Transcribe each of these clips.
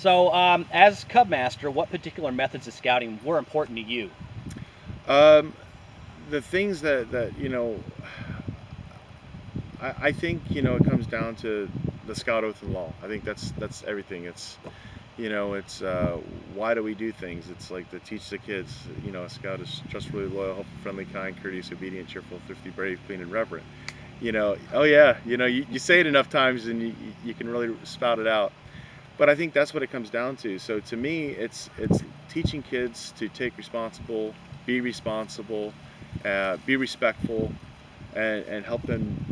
So, as Cub Master, what particular methods of scouting were important to you? Um, the things that I think it comes down to the Scout Oath and Law. I think that's everything. It's why do we do things? It's like to teach the kids. A Scout is trustworthy, loyal, helpful, friendly, kind, courteous, obedient, cheerful, thrifty, brave, clean, and reverent. Oh yeah, you say it enough times and you can really spout it out. But I think that's what it comes down to. So to me, it's teaching kids to take responsible, be respectful, and help them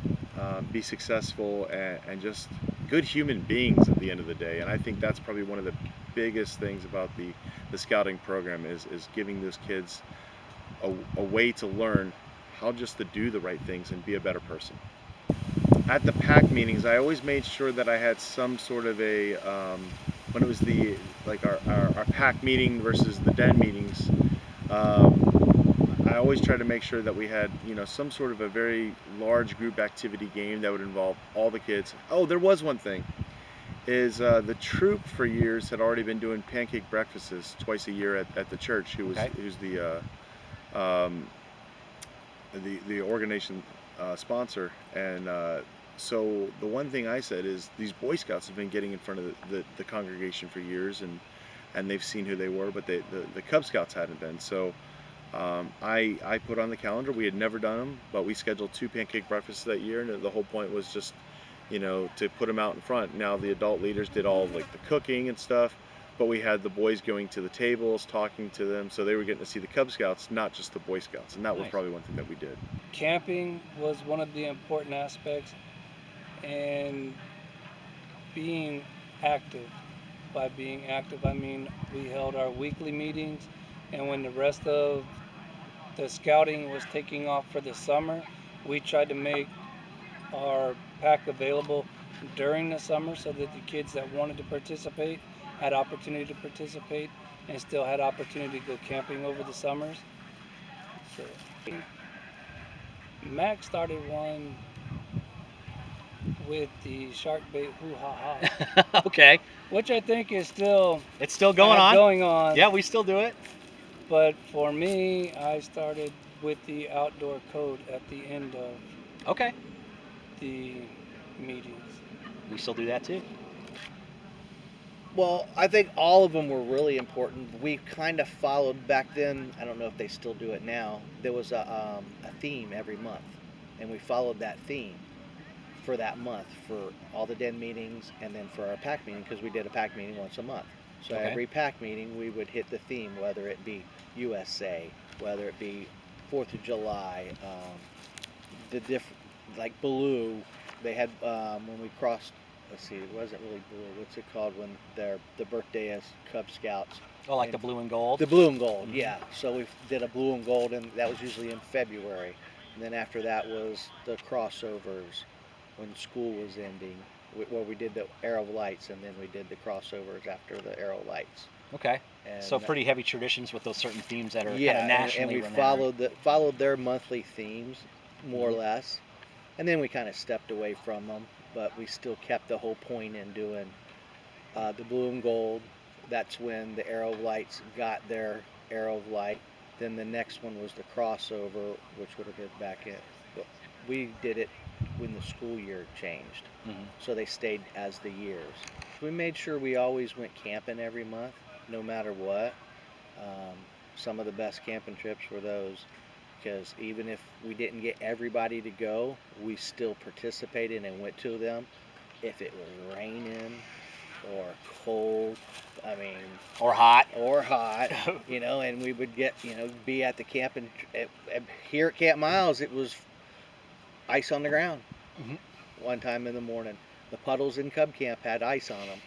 be successful and just good human beings at the end of the day. And I think that's probably one of the biggest things about the scouting program is giving those kids a way to learn how just to do the right things and be a better person. At the pack meetings, I always made sure that I had some sort of when it was our pack meeting versus the den meetings, I always try to make sure that we had, some sort of a very large group activity game that would involve all the kids. Oh, there was one thing, is the troop for years had already been doing pancake breakfasts twice a year at the church, who's um, the organization sponsor. And so the one thing I said is these Boy Scouts have been getting in front of the congregation for years, and they've seen who they were, but the Cub Scouts hadn't been. So I put on the calendar. We had never done them, but we scheduled 2 pancake breakfasts that year, and the whole point was just, to put them out in front. Now the adult leaders did all like the cooking and stuff, but we had the boys going to the tables, talking to them, so they were getting to see the Cub Scouts, not just the Boy Scouts, and that was Nice. probably one thing that we did. Camping was one of the important aspects, and being active. By being active, I mean we held our weekly meetings, and when the rest of the scouting was taking off for the summer, we tried to make our pack available during the summer so that the kids that wanted to participate had opportunity to participate and still had opportunity to go camping over the summers. So Mac started one with the shark bait hoo ha ha, Okay, which I think is still it's still going on. going on. Yeah, we still do it. But for me, I started with the outdoor code at the end of Okay, the meetings. we still do that too. Well, I think all of them were really important. We kind of followed back then. I don't know if they still do it now. There was a theme every month, and we followed that theme for that month for all the den meetings and then for our pack meeting, because we did a pack meeting once a month. So Okay. every pack meeting we would hit the theme, whether it be USA, whether it be 4th of July, the different, like Blue. They had when we crossed. Let's see, it wasn't really Blue. What's it called when the birthday is Cub Scouts? Oh, like the And blue and gold. the blue and gold, Mhm. yeah. So we did a blue and gold, and that was usually in February. And then after that was the crossovers when school was ending, where we did the Arrow Lights, and then we did the crossovers after the Arrow Lights. Okay, And so pretty heavy traditions with those certain themes that are yeah, kind of nationally and we renowned. followed their monthly themes more or Mhm. less, and then we kind of stepped away from them, but we still kept the whole point in doing the blue and gold. That's when the Arrow Lights got their Arrow of Light. Then the next one was the crossover, which would have been back in. But we did it when the school year changed, Mhm. so they stayed as the years. We made sure we always went camping every month, no matter what. Um, some of the best camping trips were those, because even if we didn't get everybody to go, we still participated and went to them. If it was raining or cold, I mean, Or hot. or hot, and we would get, be at the camping. Here at Camp Miles, it was ice on the ground Mhm. one time in the morning. The puddles in Cub Camp had ice on them.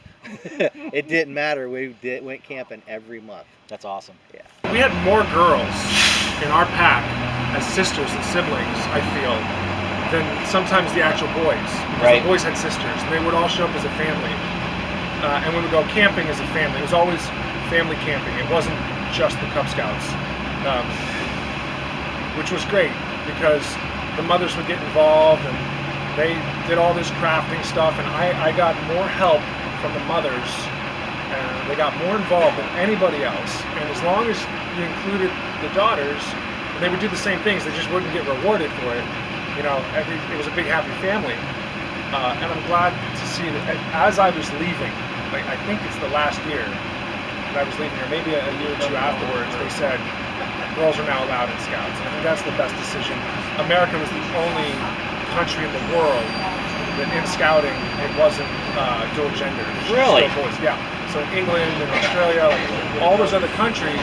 It didn't matter. We went camping every month. That's awesome. Yeah. We had more girls in our pack as sisters and siblings, I feel, than sometimes the actual boys. Because Right. the boys had sisters, and they would all show up as a family. And we would go camping as a family. It was always family camping. It wasn't just the Cub Scouts, which was great because the mothers would get involved and they did all this crafting stuff, and I got more help from the mothers They got more involved than anybody else, and as long as you included the daughters, they would do the same things. They just wouldn't get rewarded for it. You know, it was a big happy family, and I'm glad to see that as I was leaving, like I think it's the last year that I was leaving, or maybe a year or two afterwards, they said girls are now allowed in Scouts. I think that's the best decision. America was the only country in the world that in Scouting it wasn't dual gender. Really? Still boys. Yeah. So in England and Australia, like all those other countries,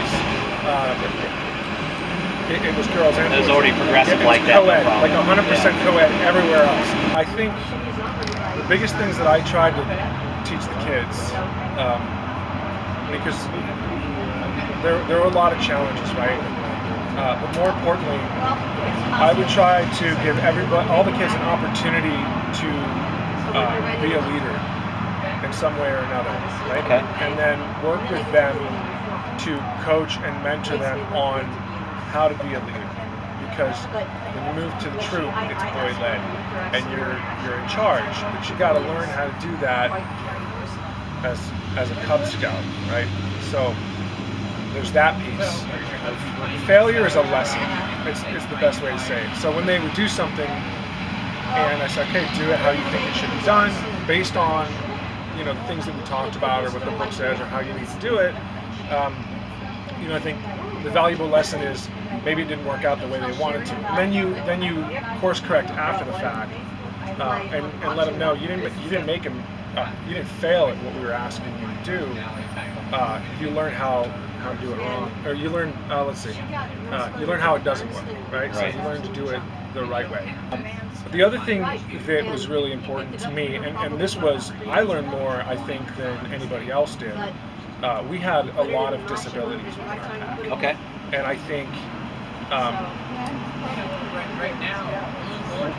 it was girls and It was boys. already progressive It was like that. No co-ed, problem. like 100% co-ed everywhere else. I think the biggest things that I tried to teach the kids, because there are a lot of challenges, right? But more importantly, I would try to give all the kids an opportunity to be a leader in some way or another, right? Okay. And then work with them to coach and mentor them on how to be a leader. Because when you move to the troop, it's boy-led, and you're in charge. But you got to learn how to do that as a Cub Scout, right? So there's that piece. Failure is a lesson. It's the best way to say it. So when they would do something, and I said, okay, do it how you think it should be done, based on the things that we talked about, or what the book says, or how you need to do it. I think the valuable lesson is maybe it didn't work out the way they wanted to. And then you course correct after the fact, and let them know you didn't make them. You didn't fail at what we were asking you to do. You learn how to do it wrong, or you learn. You learn how it doesn't work, right? So you learn to do it the right way. The other thing that was really important to me, and this was, I learned more, I think, than anybody else did. We had a lot of disabilities within our pack. Okay. And I think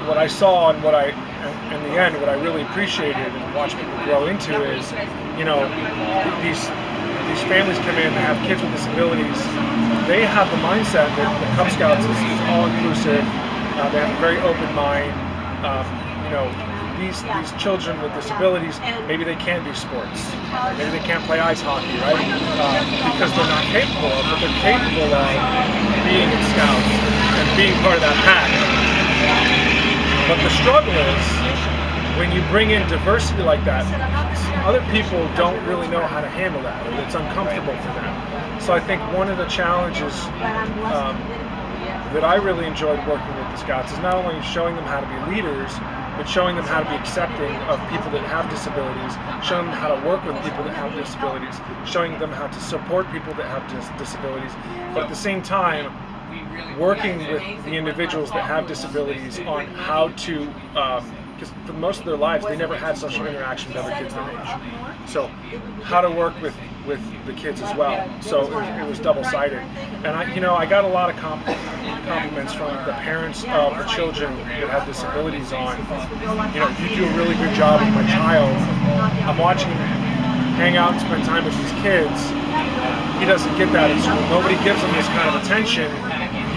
what I saw and in the end, what I really appreciated and watched people grow into is, these families come in and have kids with disabilities. They have the mindset that the Cub Scouts is all inclusive. They have a very open mind. These children with disabilities, maybe they can't do sports. Maybe they can't play ice hockey, right? Because they're not capable of, but they're capable of being in Scouts and being part of that pack. But the struggle is, when you bring in diversity like that, other people don't really know how to handle that, or it's uncomfortable for them. So I think one of the challenges that I really enjoyed working with the Scouts is not only showing them how to be leaders, but showing them how to be accepting of people that have disabilities, showing them how to work with people that have disabilities, showing them how to support people that have disabilities, but at the same time, working with the individuals that have disabilities on how to, because for most of their lives, they never had social interaction with other kids their age. So how to work with the kids as well. So it was double-sided. And I got a lot of compliments from the parents of the children that have disabilities on, you do a really good job with my child. I'm watching him hang out and spend time with these kids. He doesn't get that in school. Nobody gives him this kind of attention.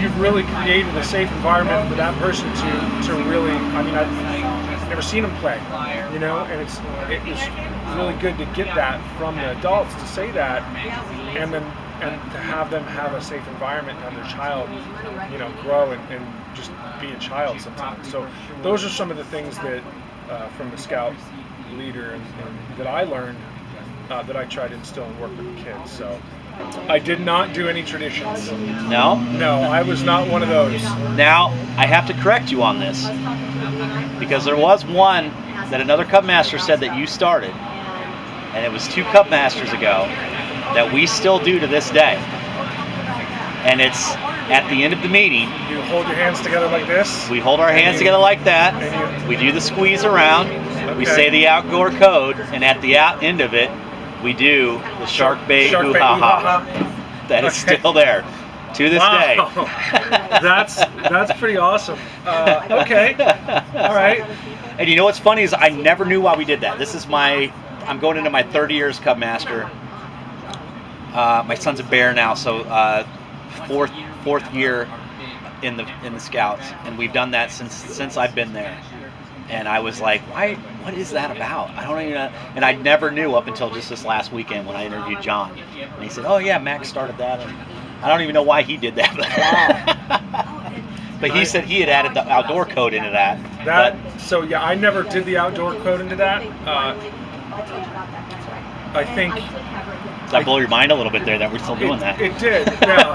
You've really created a safe environment for that person to really, I've never seen him play, and it was really good to get that from the adults to say that, and to have them have a safe environment and have their child, grow and just be a child sometimes. So those are some of the things that from the Scout leader and that I learned that I try to instill and work with the kids. So I did not do any traditions. No? No, I was not one of those. Now, I have to correct you on this, because there was one that another Cub Master said that you started, and it was 2 Cub Masters ago, that we still do to this day. And it's at the end of the meeting. You hold your hands together like this? We hold our hands together like that. We do the squeeze around. We say the outdoor code, and at the end of it, we do the shark bait hoo-ha-ha. That is still there to this day. That's pretty awesome. Okay, all right. And you know what's funny is I never knew why we did that. I'm going into my 30 years Cub Master. My son's a bear now, so fourth year in the Scouts, and we've done that since I've been there. And I was like, why? What is that about? I don't even know. And I never knew up until just this last weekend when I interviewed John. And he said, oh yeah, Max started that. And I don't even know why he did that. But he said he had added the outdoor code into that. So yeah, I never did the outdoor code into that. I think. Does that blow your mind a little bit there that we're still doing that? It did. Yeah,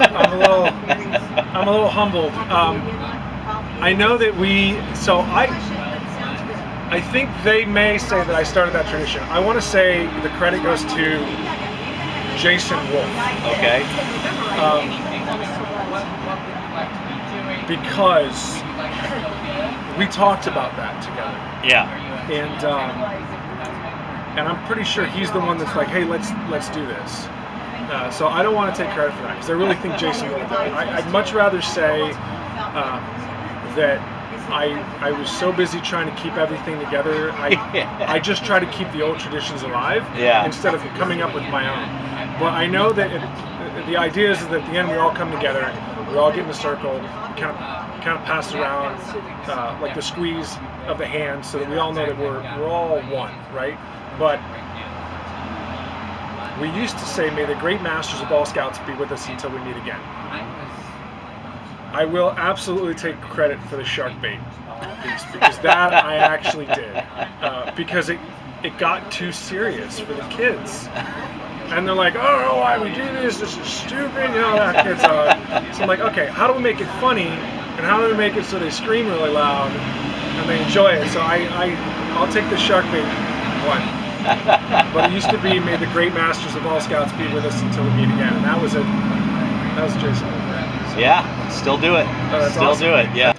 I'm a little humbled. I know that I think they may say that I started that tradition. I want to say the credit goes to Jason Wolf. Okay. Because we talked about that together. Yeah. And I'm pretty sure he's the one that's like, hey, let's do this. So I don't want to take credit for that because I really think Jason Wolf did it. I'd much rather say that I was so busy trying to keep everything together. I just try to keep the old traditions alive instead of coming up with my own. But I know that the idea is that at the end we all come together, we all get in a circle, we kind of pass around like the squeeze of the hand, so that we all know that we're all one, right? But we used to say, may the great masters of all Scouts be with us until we meet again. I will absolutely take credit for the shark bait piece, because that I actually did. Because it got too serious for the kids. And they're like, I don't know why we do this, this is stupid, you know, that kid's So I'm like, okay, how do we make it funny, and how do we make it so they scream really loud, and they enjoy it? So I'll take the shark bait one. But it used to be, may the great masters of all Scouts be with us until we meet again. And that was Jason. So, yeah, still do it. Still awesome. do it, yeah.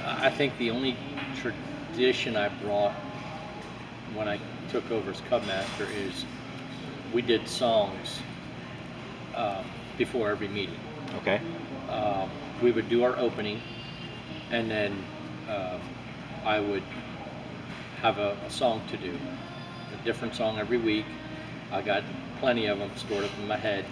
I think the only tradition I brought when I took over as Cubmaster is we did songs before every meeting. Okay. We would do our opening, and then I would have a song to do, a different song every week. I got plenty of them stored up in my head.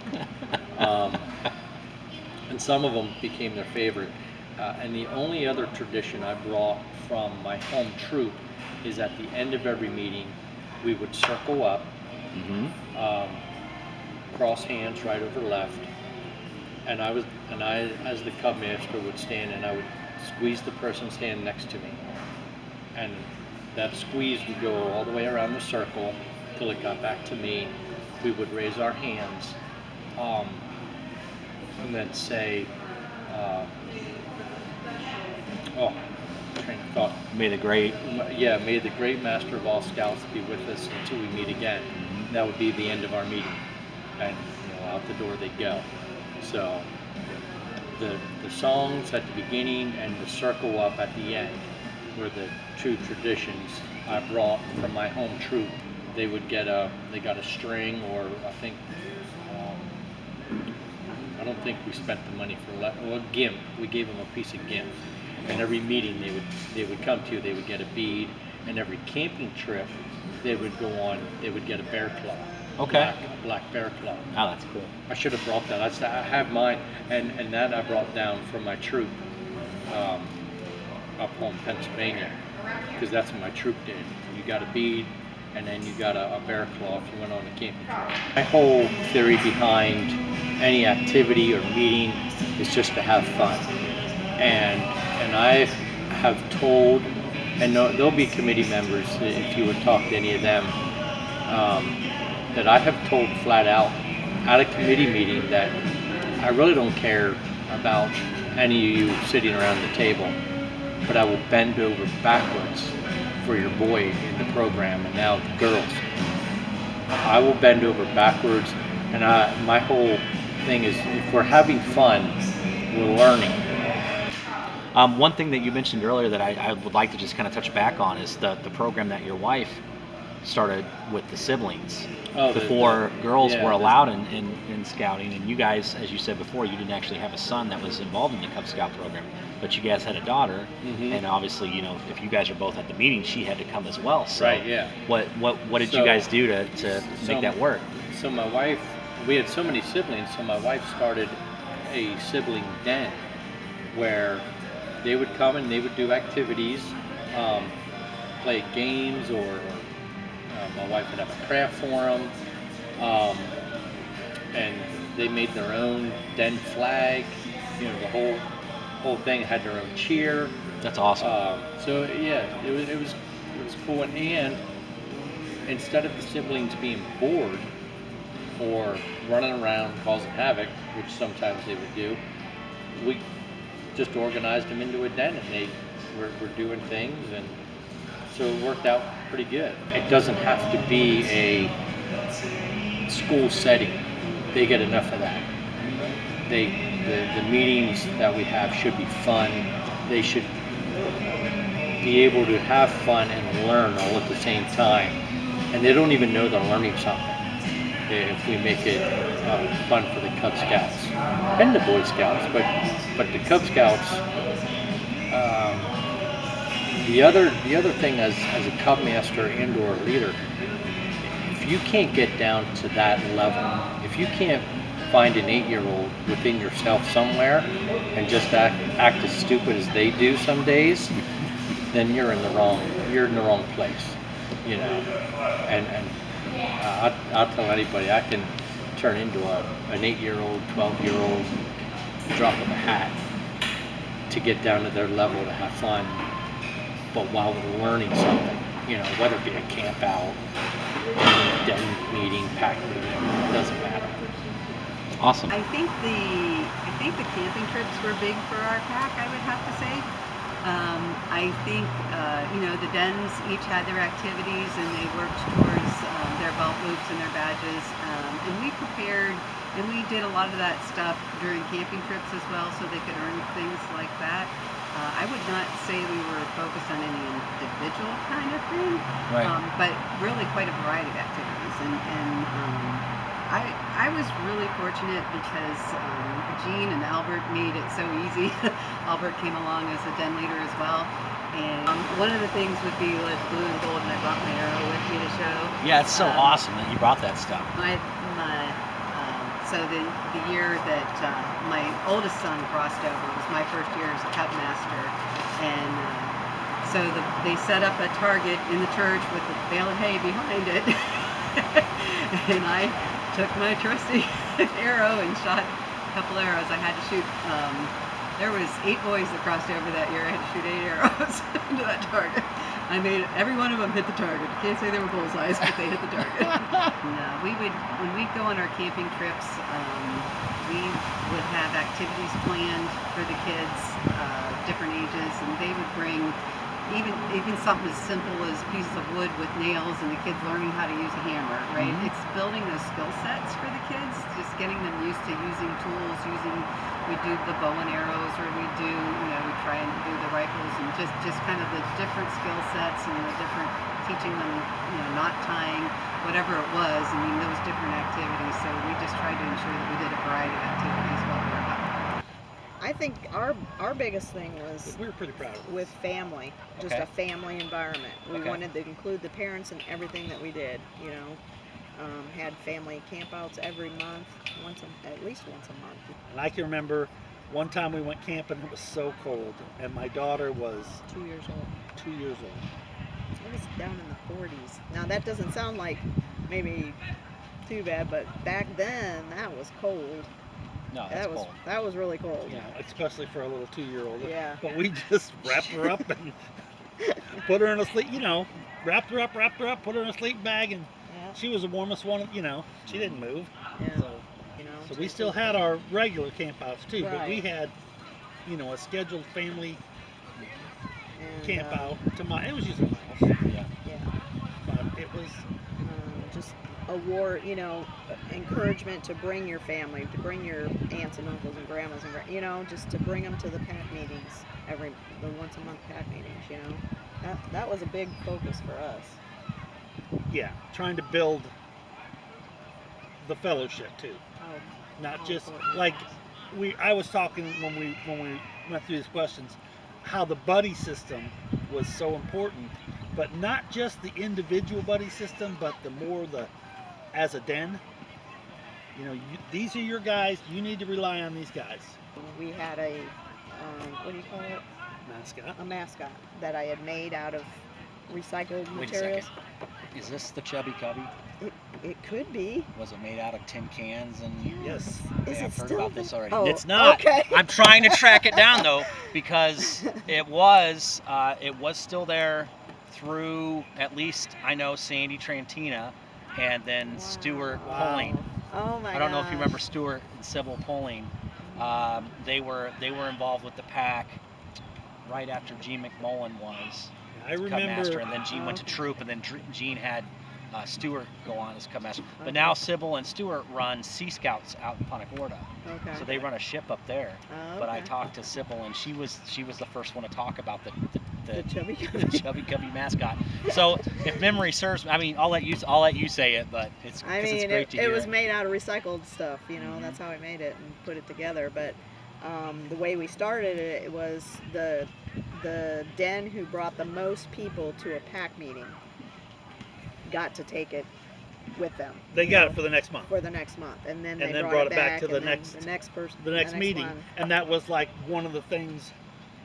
And some of them became their favorite. And the only other tradition I brought from my home troop is at the end of every meeting, we would circle up, cross hands right over left, and I, as the Cub Master, would stand and I would squeeze the person's hand next to me. And that squeeze would go all the way around the circle till it got back to me. We would raise our hands. And then say, train of thought. May the great. Yeah, may the great master of all Scouts be with us until we meet again. That would be the end of our meeting, and out the door they'd go. So the songs at the beginning and the circle up at the end were the true traditions I brought from my home troop. They would get they got a string, or I think. I don't think we spent the money for a gimp. We gave them a piece of gimp, and every meeting they would come to, they would get a bead, and every camping trip they would go on, they would get a bear claw. Okay. Black bear claw. Oh, that's cool. I should have brought that. I have mine, and that I brought down from my troop up home, Pennsylvania, because that's what my troop did. You got a bead, and then you got a bear claw if you went on a camping trip. My whole theory behind any activity or meeting is just to have fun, and I have told, and there'll be committee members if you would talk to any of them, that I have told flat out at a committee meeting that I really don't care about any of you sitting around the table, but I will bend over backwards for your boy in the program, and now the girls. I will bend over backwards, and my whole thing is, if we're having fun, we're learning. One thing that you mentioned earlier that I would like to just kind of touch back on is the program that your wife started with the siblings. Before girls were allowed in scouting, and you guys, as you said before, you didn't actually have a son that was involved in the Cub Scout program, but you guys had a daughter, and obviously, if you guys are both at the meeting, she had to come as well. So right, yeah. What did you guys do to make that work? So my wife, we had so many siblings, so my wife started a sibling den where they would come and they would do activities. play games, or my wife would have a craft for them, and they made their own den flag. You know, the whole thing had their own cheer. That's awesome. So yeah, it was cool. And instead of the siblings being bored or running around causing havoc, which sometimes they would do, we just organized them into a den, and they were doing things, and so it worked out pretty good. It doesn't have to be a school setting. They get enough of that. The meetings that we have should be fun. They should be able to have fun and learn all at the same time, and they don't even know they're learning something if we make it fun for the Cub Scouts and the Boy Scouts. But the Cub Scouts, the other thing as a Cub Master and or a leader, if you can't get down to that level, if you can't find an 8-year-old within yourself somewhere and just act as stupid as they do some days, then you're in the wrong place, you know. And I'll tell anybody, I can turn into an 8-year-old, 12-year-old, drop of a hat to get down to their level to have fun, but while they're learning something, you know, whether it be a camp out, den meeting, pack meeting, it doesn't matter. Awesome. I think the camping trips were big for our pack, I would have to say. I think the dens each had their activities, and they worked towards their belt loops and their badges, and we prepared, and we did a lot of that stuff during camping trips as well, so they could earn things like that. I would not say we were focused on any individual kind of thing, Right. but really quite a variety of activities, and I was really fortunate because Gene and Albert made it so easy. Albert came along as a den leader as well. And one of the things would be like blue and gold, and I brought my arrow with me to show. Yeah, it's so awesome that you brought that stuff. So the year that my oldest son crossed over was my first year as a Scoutmaster. And so they set up a target in the church with a bale of hay behind it. And I took my trusty arrow and shot a couple arrows. I had to shoot, there was 8 boys that crossed over that year. I had to shoot 8 arrows into that target. I made every one of them hit the target. I can't say they were bullseyes, but they hit the target. And, when we go on our camping trips, we would have activities planned for the kids, different ages, and they would bring even something as simple as pieces of wood with nails, and the kids learning how to use a hammer, right? Mm-hmm. It's building those skill sets for the kids, just getting them used to using tools, we do the bow and arrows, or we try and do the rifles, and just kind of the different skill sets and the different, teaching them, knot tying, whatever it was, those different activities. So we just tried to ensure that we did a variety of activities while we were out. I think our biggest thing was We were pretty proud of it. with family, just Okay. a family environment. We Okay. wanted to include the parents in everything that we did. Had family campouts every month, at least once a month. And I can remember one time we went camping, it was so cold, and my daughter was 2 years old. 2 years old. It was down in the 40s. Now that doesn't sound like maybe too bad, but back then that was cold. No, that's cold. That was really cold. Yeah, especially for a little 2-year-old. Yeah. But we just wrapped her up and put her in a sleep, wrapped her up, put her in a sleep bag, and Yeah. she was the warmest one, she didn't move. Yeah. So we still had our regular campouts too, but we Right. had, a scheduled family And, camp out it was usually miles, Yeah. Yeah. but it was, Just award, encouragement to bring your family, to bring your aunts and uncles and grandmas and just to bring them to the pack meetings, the once a month pack meetings. That was a big focus for us. trying to build the fellowship too. Oh, Not Oh, just important. like I was talking when we went through these questions, how the buddy system was so important, but not just the individual buddy system, but as a den. These are your guys. You need to rely on these guys. we had a what do you call it? Mascot. A mascot that I had made out of recycled Wait a materials. second. Is this the Chubby Cubby? It could be. Was it made out of tin cans and? Yes. Is Okay, it I've heard still about this already. Oh, It's not. Okay. I'm trying to track it down though, because it was still there through, at least I know, Sandy Trantina, and then Stuart Pulling. Oh my I don't know if you remember gosh. Stuart and Sybil Pulling. They were involved with the pack right after Gene McMullen was I Cub remember. Master, and then Gene went to Okay. Troop, and then Gene had Stuart go on as Cub Master. But Okay. now Sybil and Stuart run Sea Scouts out in Punta Gorda, Okay. so they run a ship up there. Oh, But I okay. talked to Sybil, and she was the first one to talk about the chubby the Chubby Cubby mascot. So if memory serves, I mean, I'll let you say it, but it's I 'cause it's mean, great to it hear. was made out of recycled stuff, Mhm. that's how I made it and put it together. But the way we started it, it was the den who brought the most people to a pack meeting got to take it with them. They you got know, it for the next month. for the next month, and then And they then brought it back to and the then next- the next person, The next meeting. one. And that was like one of the things,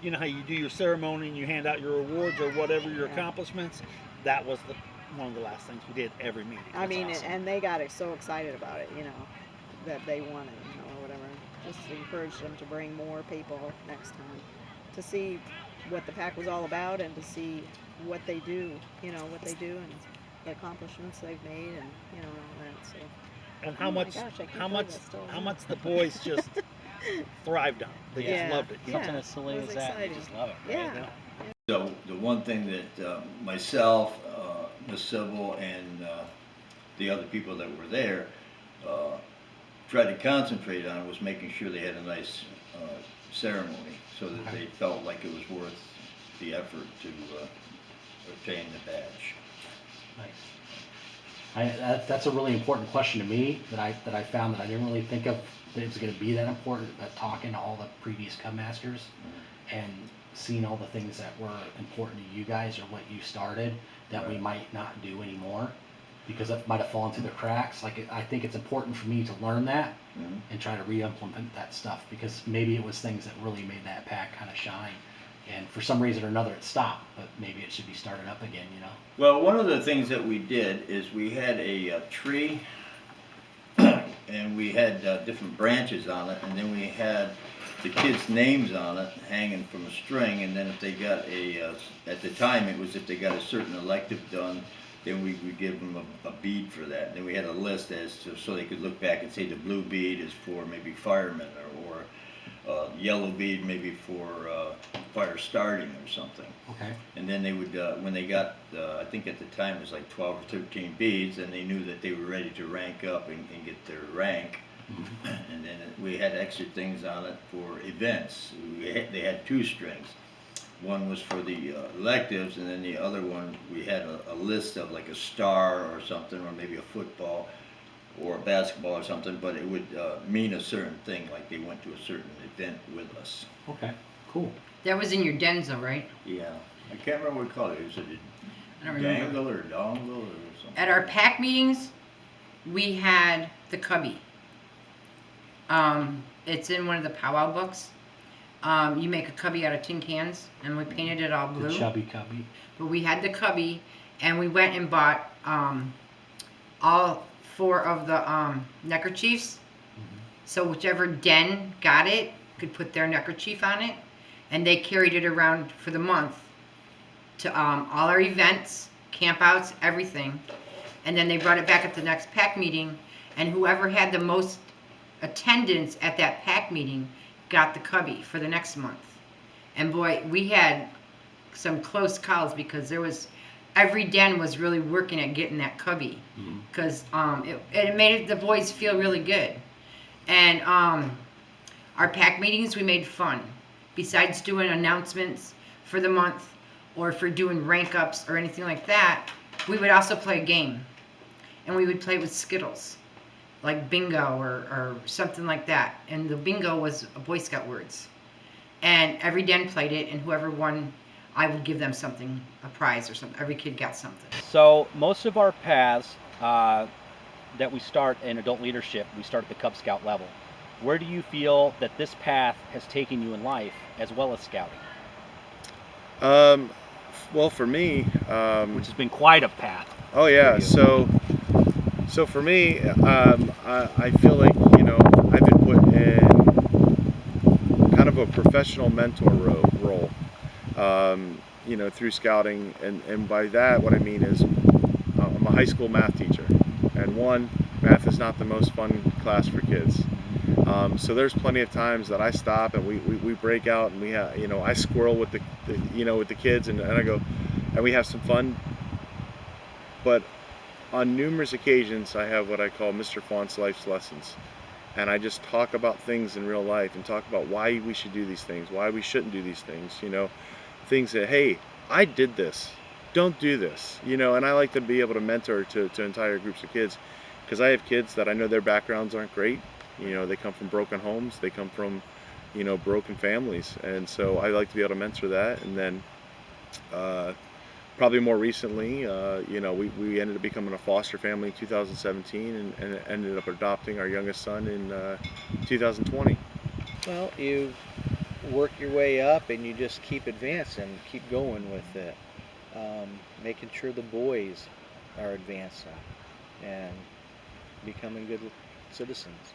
you know how you do your ceremony and you hand out your awards or whatever your Yeah. accomplishments. That was one of the last things we did every meeting. I That's mean, awesome. and they got so excited about it, that they won it, or whatever. Just encouraged them to bring more people next time to see what the pack was all about and to see what they do, and the accomplishments they've made, and all that. So. And how Oh my much gosh, I can't how believe much that's still how on. much the boys just thrived on. They Yeah. just loved it. Yeah. Something as silly it as was that, they exciting. just love it, right? Yeah. So the one thing that myself, Miss Sybil, and the other people that were there tried to concentrate on was making sure they had a nice ceremony, so that they felt like it was worth the effort to obtain the badge. Nice. That's a really important question to me that I found that I didn't really think of that it was going to be that important. But talking to all the previous Cub Masters and seeing all the things that were important to you guys or what you started that we might not do anymore because it might have fallen through the cracks. Like I think it's important for me to learn that and try to re-implement that stuff because maybe it was things that really made that pack kind of shine. And for some reason or another it stopped, but maybe it should be started up again, Well, one of the things that we did is we had a tree and we had different branches on it, and then we had the kids' names on it hanging from a string, and then if they got at the time it was if they got a certain elective done, then we would give them a bead for that. And then we had a list as to, so they could look back and say the blue bead is for maybe firemen, or yellow bead maybe for fire starting or something. Okay. And then they would, when they got, I think at the time it was like 12 or 13 beads, and they knew that they were ready to rank up and get their rank. And then we had extra things on it for events. They had two strings. One was for the electives, and then the other one we had a list of like a star or something, or maybe a football or a basketball or something, but it would mean a certain thing, like they went to a certain event with us. Okay, cool. That was in your dens though, right? Yeah, I can't remember what we called it. Was it I don't a remember. dangle or dongle or something? At our pack meetings, we had the cubby. It's in one of the powwow books. You make a cubby out of tin cans, and we painted it all blue. The Chubby Cubby. But we had the cubby, and we went and bought all 4 of the neckerchiefs. So whichever den got it could put their neckerchief on it, and they carried it around for the month to all our events, campouts, everything. And then they brought it back at the next pack meeting, and whoever had the most attendance at that pack meeting got the cubby for the next month. And boy, we had some close calls because every den was really working at getting that cubby because it made the boys feel really good. And our pack meetings, we made fun. Besides doing announcements for the month or for doing rank ups or anything like that, we would also play a game. And we would play with Skittles, like bingo or something like that. And the bingo was Boy Scout words. And every den played it, and whoever won, I would give them something, a prize or something. Every kid got something. So most of our paths that we start in adult leadership, we start at the Cub Scout level. Where do you feel that this path has taken you in life as well as scouting? Well, for me, which has been quite a path. Oh yeah. So for me, I feel like, you know, I've been put in kind of a professional mentor role, you know, through scouting, and by that what I mean is I'm a high school math teacher, and math is not the most fun class for kids. So there's plenty of times that I stop and we break out, and we have, you know, I squirrel with the you know, with the kids, and I go, and we have some fun. But on numerous occasions, I have what I call Mr. Font's life's lessons, and I just talk about things in real life and talk about why we should do these things, why we shouldn't do these things, you know, things that, hey, I did this, don't do this, you know. And I like to be able to mentor to entire groups of kids, because I have kids that I know their backgrounds aren't great, you know, they come from broken homes, they come from, you know, broken families, and so I like to be able to mentor that. And then probably more recently, you know, we ended up becoming a foster family in 2017, and ended up adopting our youngest son in 2020. Well, you work your way up, and you just keep advancing, keep going with it, making sure the boys are advancing and becoming good citizens.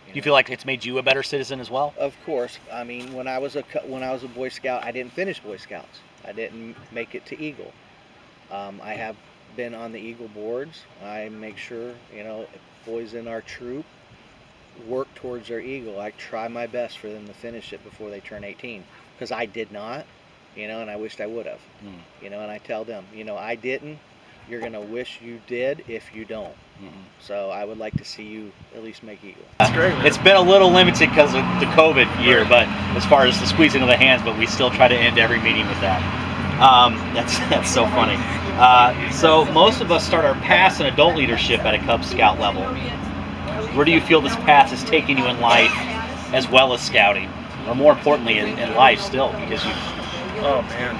Do you feel like it's made you a better citizen as well? Of course. I mean, when I was a Boy Scout, I didn't finish Boy Scouts. I didn't make it to Eagle. I have been on the Eagle boards. I make sure, you know, boys in our troop work towards their Eagle. I try my best for them to finish it before they turn 18, because I did not, you know, and I wished I would have. You know, and I tell them, you know, I didn't. You're gonna wish you did if you don't. So I would like to see you at least make Eagle. That's great. It's been a little limited because of the COVID year, but as far as the squeezing of the hands, but we still try to end every meeting with that. That's so funny. So most of us start our paths in adult leadership at a Cub Scout level. Where do you feel this path has taken you in life, as well as scouting, or more importantly in life still, because you? Oh man.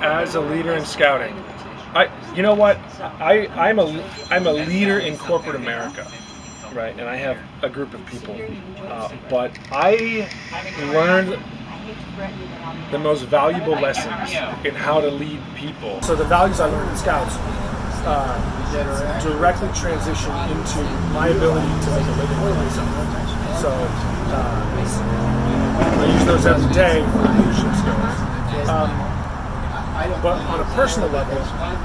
As a leader in scouting, you know what? I'm a leader in corporate America, right? And I have a group of people, but I learned the most valuable lessons in how to lead people. So the values I learned in Scouts directly transition into my ability to make a living for myself. So I use those every day for leadership skills. But on a personal level,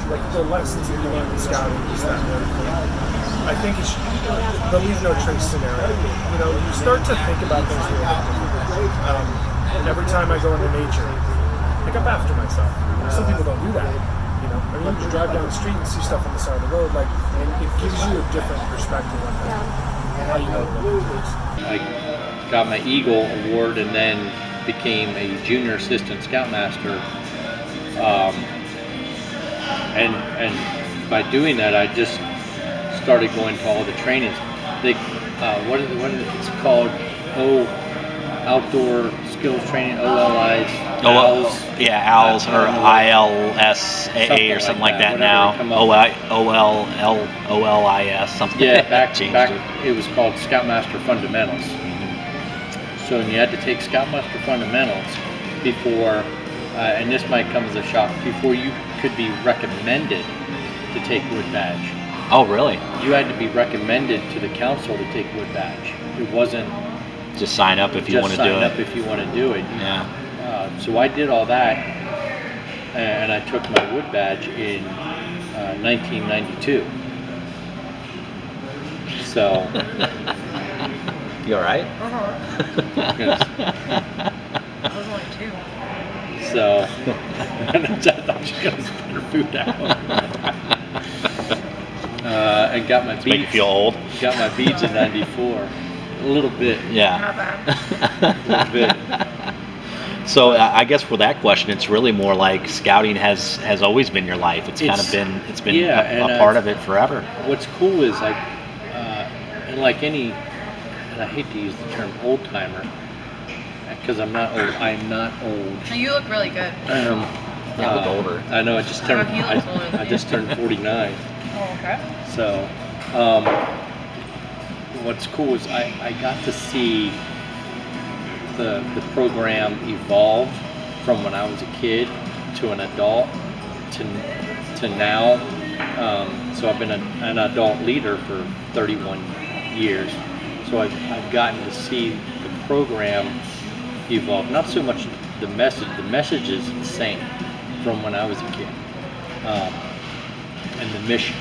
like the lessons that you learn in scouting is that I think it's the leave no trace scenario. You know, you start to think about things a little bit differently. And every time I go into nature, I pick up after myself. Some people don't do that. You know, I mean, you drive down the street and see stuff on the side of the road, like, and it gives you a different perspective on how you know what it is. I got my Eagle Award and then became a junior assistant Scoutmaster. And by doing that, I just started going to all the trainings. They, what is it's called? Outdoor Skills Training, OLIs. OLs, yeah, OWLs or ILSAA or something like that now. OLIS, something. Yeah, back it was called Scoutmaster Fundamentals. So you had to take Scoutmaster Fundamentals before. And this might come as a shock, before you could be recommended to take Wood Badge. Oh, really? You had to be recommended to the council to take Wood Badge. It wasn't just sign up if you want to do it. Just sign up if you want to do it. Yeah. So I did all that, and I took my Wood Badge in 1992. So. You all right? I was only 2. So, I thought she was gonna put her food out. And got my beads. Make you feel old. Got my beads in '94. A little bit. Yeah. Not bad. A little bit. So I guess for that question, it's really more like scouting has always been your life. It's kind of been a part of it forever. What's cool is like, and like any, and I hate to use the term old timer, because I'm not old. I'm not old. You look really good. Yeah, look older. I know. I just turned. I just turned 49. Oh, okay. So, what's cool is I got to see the program evolve from when I was a kid to an adult to now. So I've been an adult leader for 31 years. So I've gotten to see the program evolve. Not so much the message is the same from when I was a kid, and the mission.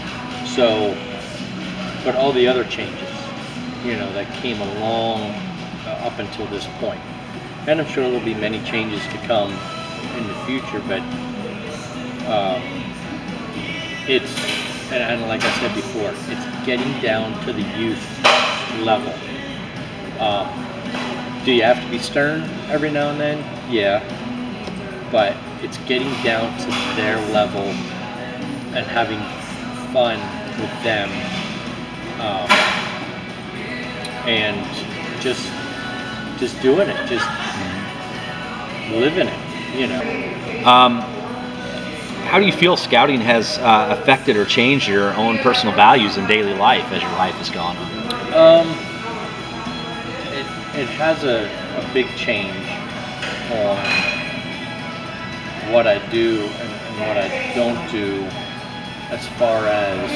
So, but all the other changes, that came along up until this point. And I'm sure there'll be many changes to come in the future, but it's, and like I said before, it's getting down to the youth level. Do you have to be stern every now and then? Yeah. But it's getting down to their level and having fun with them, and just doing it, just living it, How do you feel scouting has affected or changed your own personal values in daily life as your life has gone on? It has a big change on what I do and what I don't do, as far as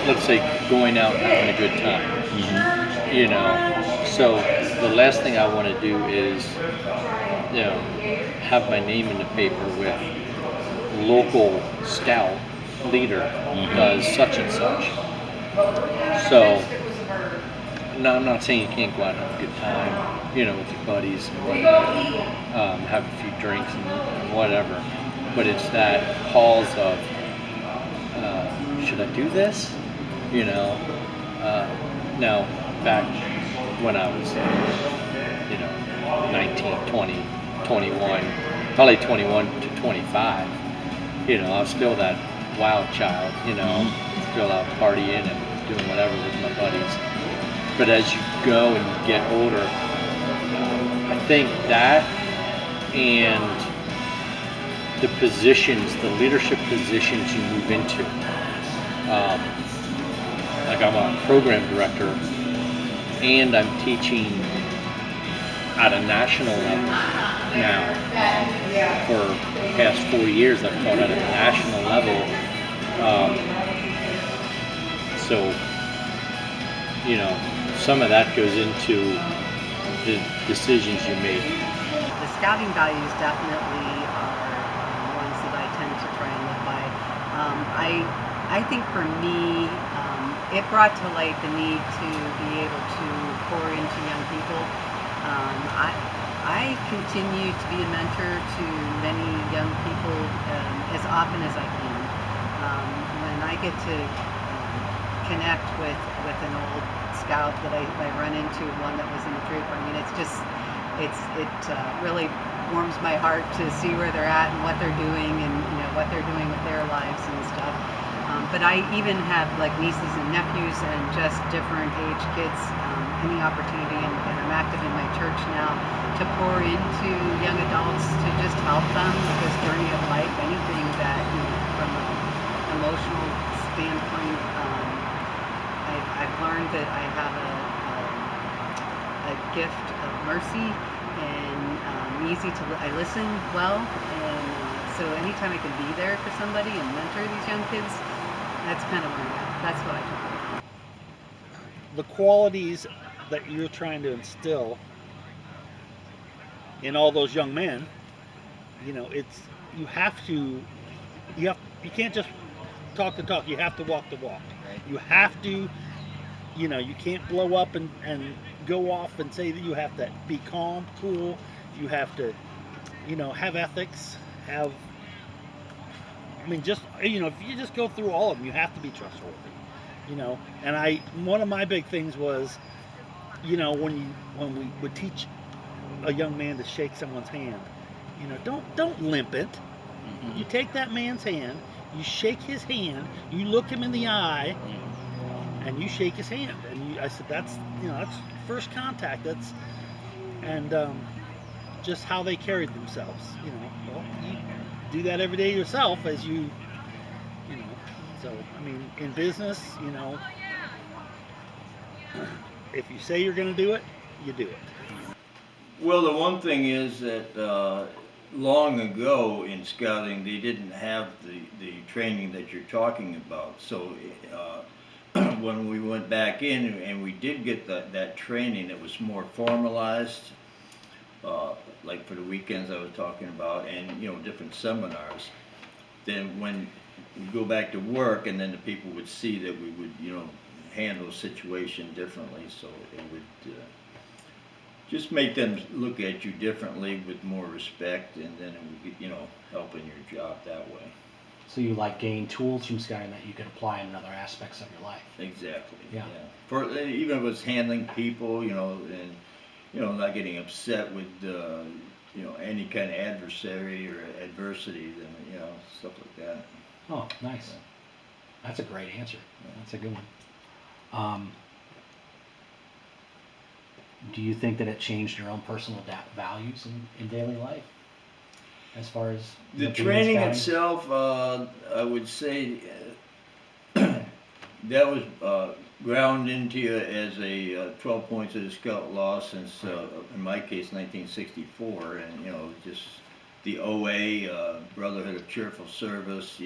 let's say going out and having a good time. So the last thing I want to do is have my name in the paper with local scout leader does such and such. So no, I'm not saying you can't go out and have a good time, with your buddies and whatnot, have a few drinks and whatever. But it's that pause of, should I do this? Now back when I was, 19, 20, 21, probably 21 to 25, I was still that wild child, still out partying and doing whatever with my buddies. But as you go and you get older, I think that and the positions, the leadership positions you move into, like I'm a program director and I'm teaching at a national level now. For the past 4 years I've taught at a national level. So, some of that goes into the decisions you make. The scouting values definitely are ones that I tend to try and live by. I think for me, it brought to light the need to be able to pour into young people. I continue to be a mentor to many young people as often as I can. When I get to connect with an old scout that I run into, one that was in the troop, it really warms my heart to see where they're at and what they're doing and what they're doing with their lives and stuff. But I even have like nieces and nephews and just different age kids, any opportunity, and I'm active in my church now to pour into young adults to just help them with this journey of life, anything that, from an emotional standpoint. I've learned that I have a gift of mercy and I listen well, and so anytime I can be there for somebody and mentor these young kids, that's kind of where I'm at. That's what I took away. The qualities that you're trying to instill in all those young men, you can't just talk the talk, you have to walk the walk. You have to, you can't blow up and go off and say that you have to be calm, cool, you have to, have ethics, if you just go through all of them, you have to be trustworthy, and one of my big things was, when we would teach a young man to shake someone's hand, don't limp it. You take that man's hand, you shake his hand, you look him in the eye, and you shake his hand. And I said, that's first contact. And just how they carried themselves. Well, you do that every day yourself as you. So in business, if you say you're going to do it, you do it. Well, the one thing is that long ago in scouting, they didn't have the training that you're talking about. So when we went back in and we did get that training, it was more formalized, like for the weekends I was talking about, and different seminars. Then when we go back to work, and then the people would see that we would handle a situation differently, so it would just make them look at you differently with more respect, and then it would be, help in your job that way. So you like gain tools from scouting that you can apply in other aspects of your life. Exactly. Yeah. For even if it's handling people, and not getting upset with any kind of adversary or adversity, then stuff like that. Oh, nice. That's a great answer. That's a good one. Do you think that it changed your own personal values in daily life? As far as the training itself, I would say that was ground into you as a 12 points of the Scout law since, in my case, 1964, and just the OA, Brotherhood of Cheerful Service,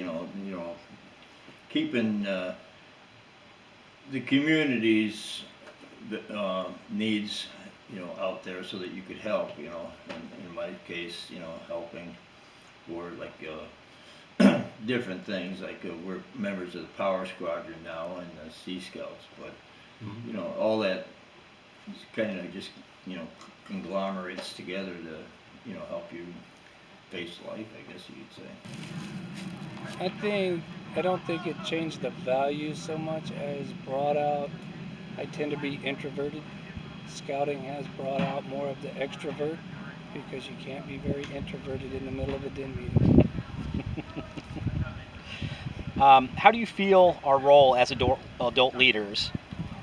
keeping the community's needs out there so that you could help, in my case, helping, or like different things, like we're members of the Power Squadron now and the Sea Scouts, but all that kind of just conglomerates together to help you face life, I guess you could say. I don't think it changed the values so much as brought out. I tend to be introverted. Scouting has brought out more of the extrovert, because you can't be very introverted in the middle of a den meeting. How do you feel our role as adult leaders,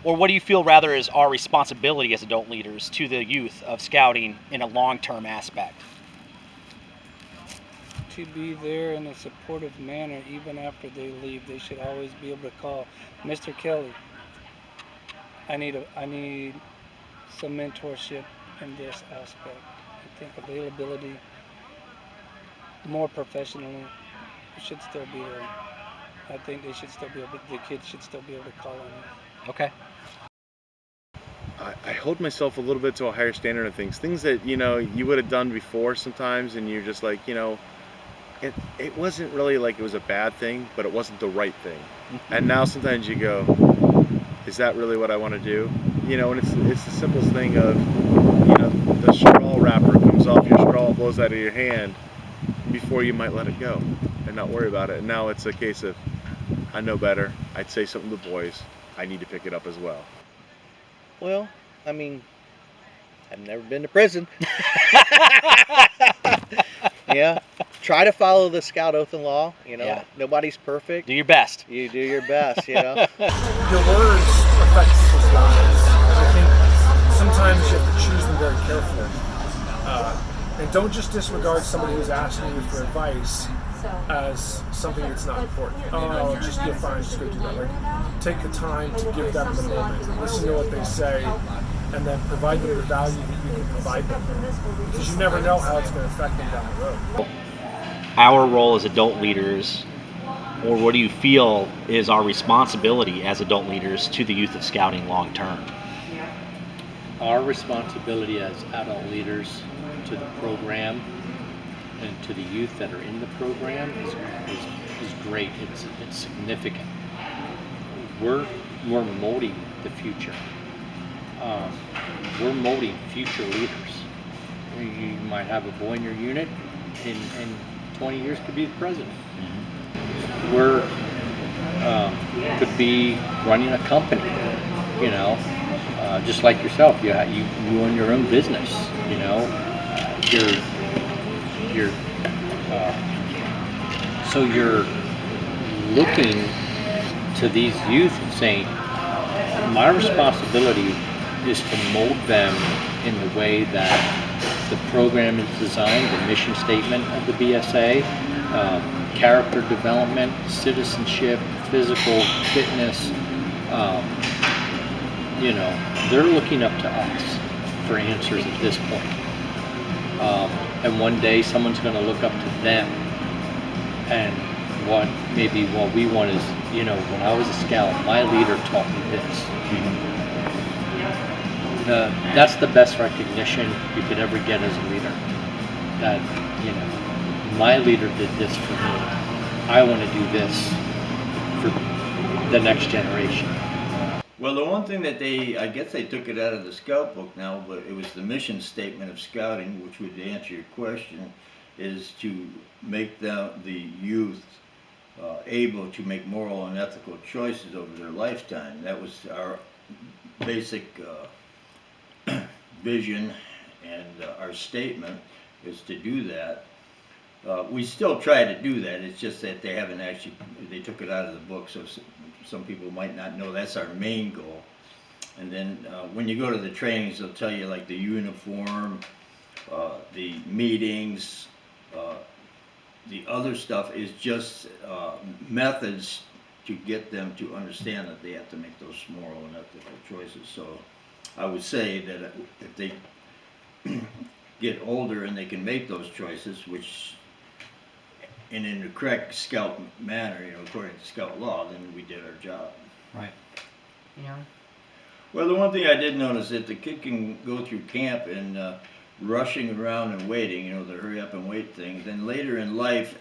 or what do you feel rather is our responsibility as adult leaders to the youth of scouting in a long-term aspect? To be there in a supportive manner even after they leave. They should always be able to call, Mr. Kelly, I need some mentorship in this aspect. I think availability, more professionally, should still be there. I think they should still be able. The kids should still be able to call on you. Okay. I hold myself a little bit to a higher standard of things. Things that you would have done before sometimes, and you're just like it wasn't really like it was a bad thing, but it wasn't the right thing. And now sometimes you go, is that really what I want to do? And it's the simplest thing of, the straw wrapper comes off your straw, blows out of your hand before you might let it go and not worry about it. And now it's a case of, I know better. I'd say something to the boys. I need to pick it up as well. Well, I mean, I've never been to prison. Yeah. Try to follow the Scout Oath and Law. Yeah. Nobody's perfect. Do your best. You do your best, Your words affect people's lives. I think sometimes you have to choose them very carefully. And don't just disregard somebody who's asking you for advice as something that's not important. Oh, you're fine, just go do that. Like, take the time to give them the moment, listen to what they say, and then provide them the value that you can provide them. Because you never know how it's going to affect them down the road. Our role as adult leaders, or what do you feel is our responsibility as adult leaders to the youth of scouting long term? Our responsibility as adult leaders to the program and to the youth that are in the program is great. It's significant. We're molding the future. We're molding future leaders. You might have a boy in your unit, and 20 years could be the president. We're could be running a company, just like yourself. You own your own business. So you're looking to these youth and saying, my responsibility is to mold them in the way that the program is designed, the mission statement of the BSA, character development, citizenship, physical fitness. They're looking up to us for answers at this point. And one day someone's going to look up to them. And what we want is, when I was a scout, my leader taught me this. That's the best recognition you could ever get as a leader. That, my leader did this for me. I want to do this for the next generation. Well, the one thing that I guess they took it out of the Scout book now, but it was the mission statement of Scouting, which would answer your question, is to make the youth able to make moral and ethical choices over their lifetime. That was our basic vision, and our statement is to do that. We still try to do that. It's just that they haven't actually, they took it out of the book, so some people might not know that's our main goal. And then when you go to the trainings, they'll tell you like the uniform, the meetings, the other stuff is just methods to get them to understand that they have to make those moral and ethical choices. So I would say that if they get older and they can make those choices, which in the correct Scout manner, according to Scout law, then we did our job. Right. Well, the one thing I did notice that the kid can go through camp and rushing around and waiting, the hurry up and wait thing. Then later in life,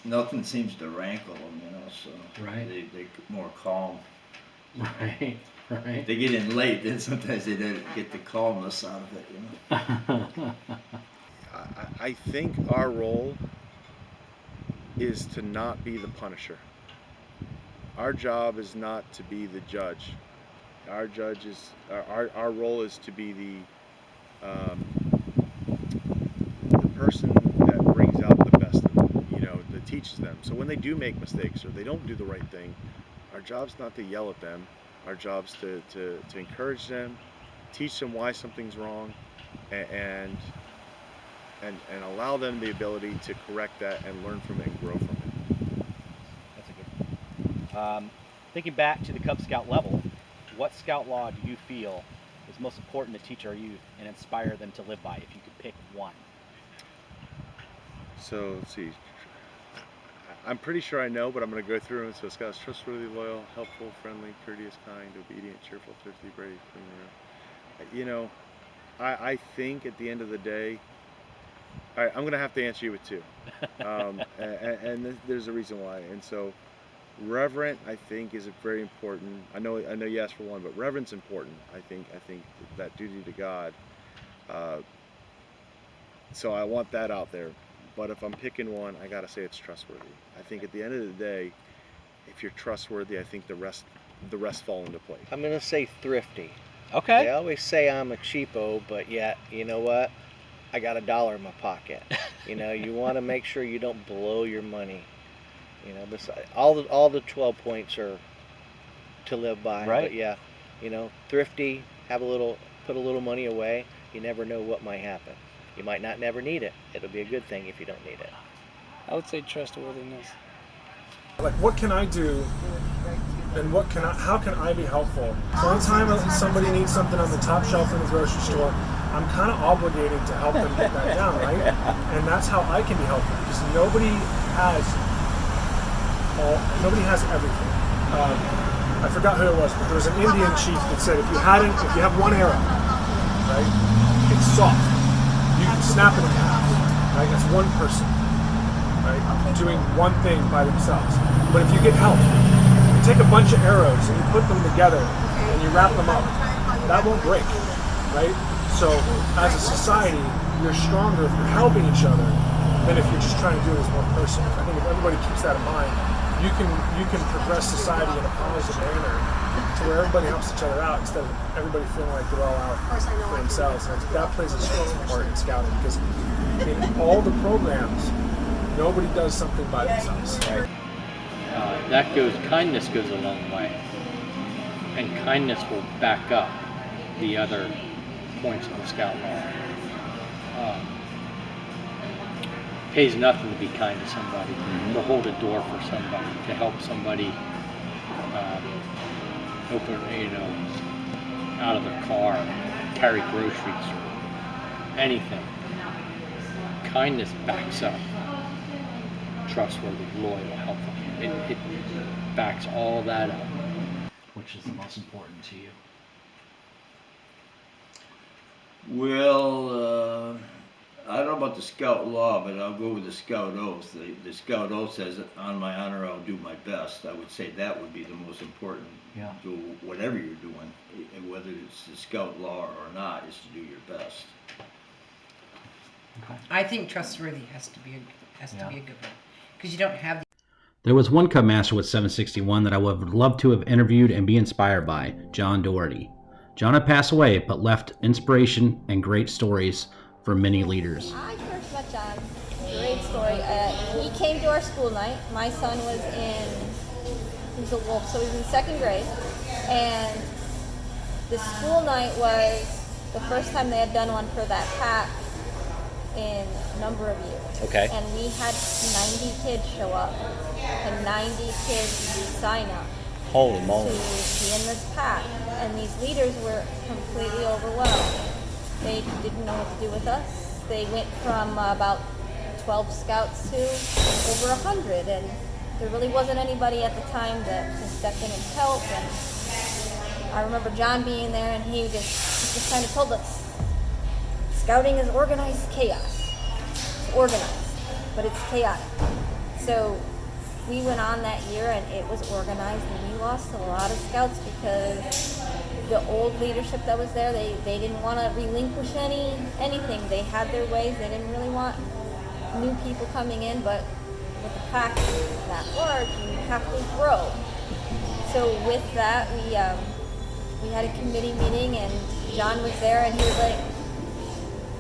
nothing seems to rankle them, so right. They're more calm. Right. Right. They get in late, then sometimes they don't get the calmness out of it, I think our role is to not be the punisher. Our job is not to be the judge. Our role is to be the person that brings out the best in them, that teaches them. So when they do make mistakes or they don't do the right thing, our job's not to yell at them. Our job's to encourage them, teach them why something's wrong, and allow them the ability to correct that and learn from it and grow from it. That's a good one. Thinking back to the Cub Scout level, what Scout law do you feel is most important to teach our youth and inspire them to live by, if you could pick one? So let's see. I'm pretty sure I know, but I'm going to go through them. So Scout's trustworthy, loyal, helpful, friendly, courteous, kind, obedient, cheerful, thrifty, brave, clean. I think at the end of the day, all right, I'm going to have to answer you with two. And there's a reason why. And so reverent, I think, is very important. I know you asked for one, but reverence important. I think that duty to God. So I want that out there. But if I'm picking one, I gotta say it's trustworthy. I think at the end of the day, if you're trustworthy, I think the rest fall into place. I'm gonna say thrifty. Okay. They always say I'm a cheapo, but yet, you know what? I got $1 in my pocket. You want to make sure you don't blow your money. Besides, all the 12 points are to live by. Right. But yeah, thrifty, put a little money away. You never know what might happen. You might not never need it. It'll be a good thing if you don't need it. I would say trustworthiness. Like, what can I do, and how can I be helpful? So anytime somebody needs something on the top shelf in the grocery store, I'm kind of obligated to help them get that down, right? And that's how I can be helpful, because nobody has everything. I forgot who it was, but there was an Indian chief that said, if you have one arrow, right, it's soft. You can snap it in half, right? That's one person, right, doing one thing by themselves. But if you get help, you take a bunch of arrows and you put them together and you wrap them up, that won't break, right? So as a society, you're stronger if you're helping each other than if you're just trying to do it as one person. I think if everybody keeps that in mind, you can progress society in a positive manner to where everybody helps each other out instead of everybody feeling like they're all out for themselves. And I think that plays a strong part in scouting, because in all the programs, nobody does something by themselves. Right? Kindness goes a long way, and kindness will back up the other points of the Scout law. Pays nothing to be kind to somebody, to hold a door for somebody, to help somebody open, out of their car, carry groceries, or anything. kindness backs up trustworthy, loyal, helpful. It backs all that up. Which is the most important to you? Well, I don't know about the Scout law, but I'll go with the Scout oath. The Scout oath says, on my honor, I'll do my best. I would say that would be the most important. Yeah. To whatever you're doing, whether it's the Scout law or not, is to do your best. Okay. I think trustworthy has to be a good one, because you don't have. There was one Cub Master with 761 that I would love to have interviewed and be inspired by, John Doherty. John had passed away, but left inspiration and great stories for many leaders. I first met John. Great story. He came to our school night. My son was he was a wolf, so he was in 2nd grade. And the school night was the first time they had done one for that pack in a number of years. Okay. And we had 90 kids show up and 90 kids sign up. Holy To moly. be in this pack. And these leaders were completely overwhelmed. They didn't know what to do with us. They went from about 12 scouts to over 100, and there really wasn't anybody at the time to step in and help. And I remember John being there, and he just kind of told us, scouting is organized chaos. It's organized, but it's chaotic. So we went on that year, and it was organized, and we lost a lot of scouts because the old leadership that was there, they didn't want to relinquish anything. They had their ways. They didn't really want new people coming in, but with a pack that large, you have to grow. So with that, we had a committee meeting, and John was there, and he was like,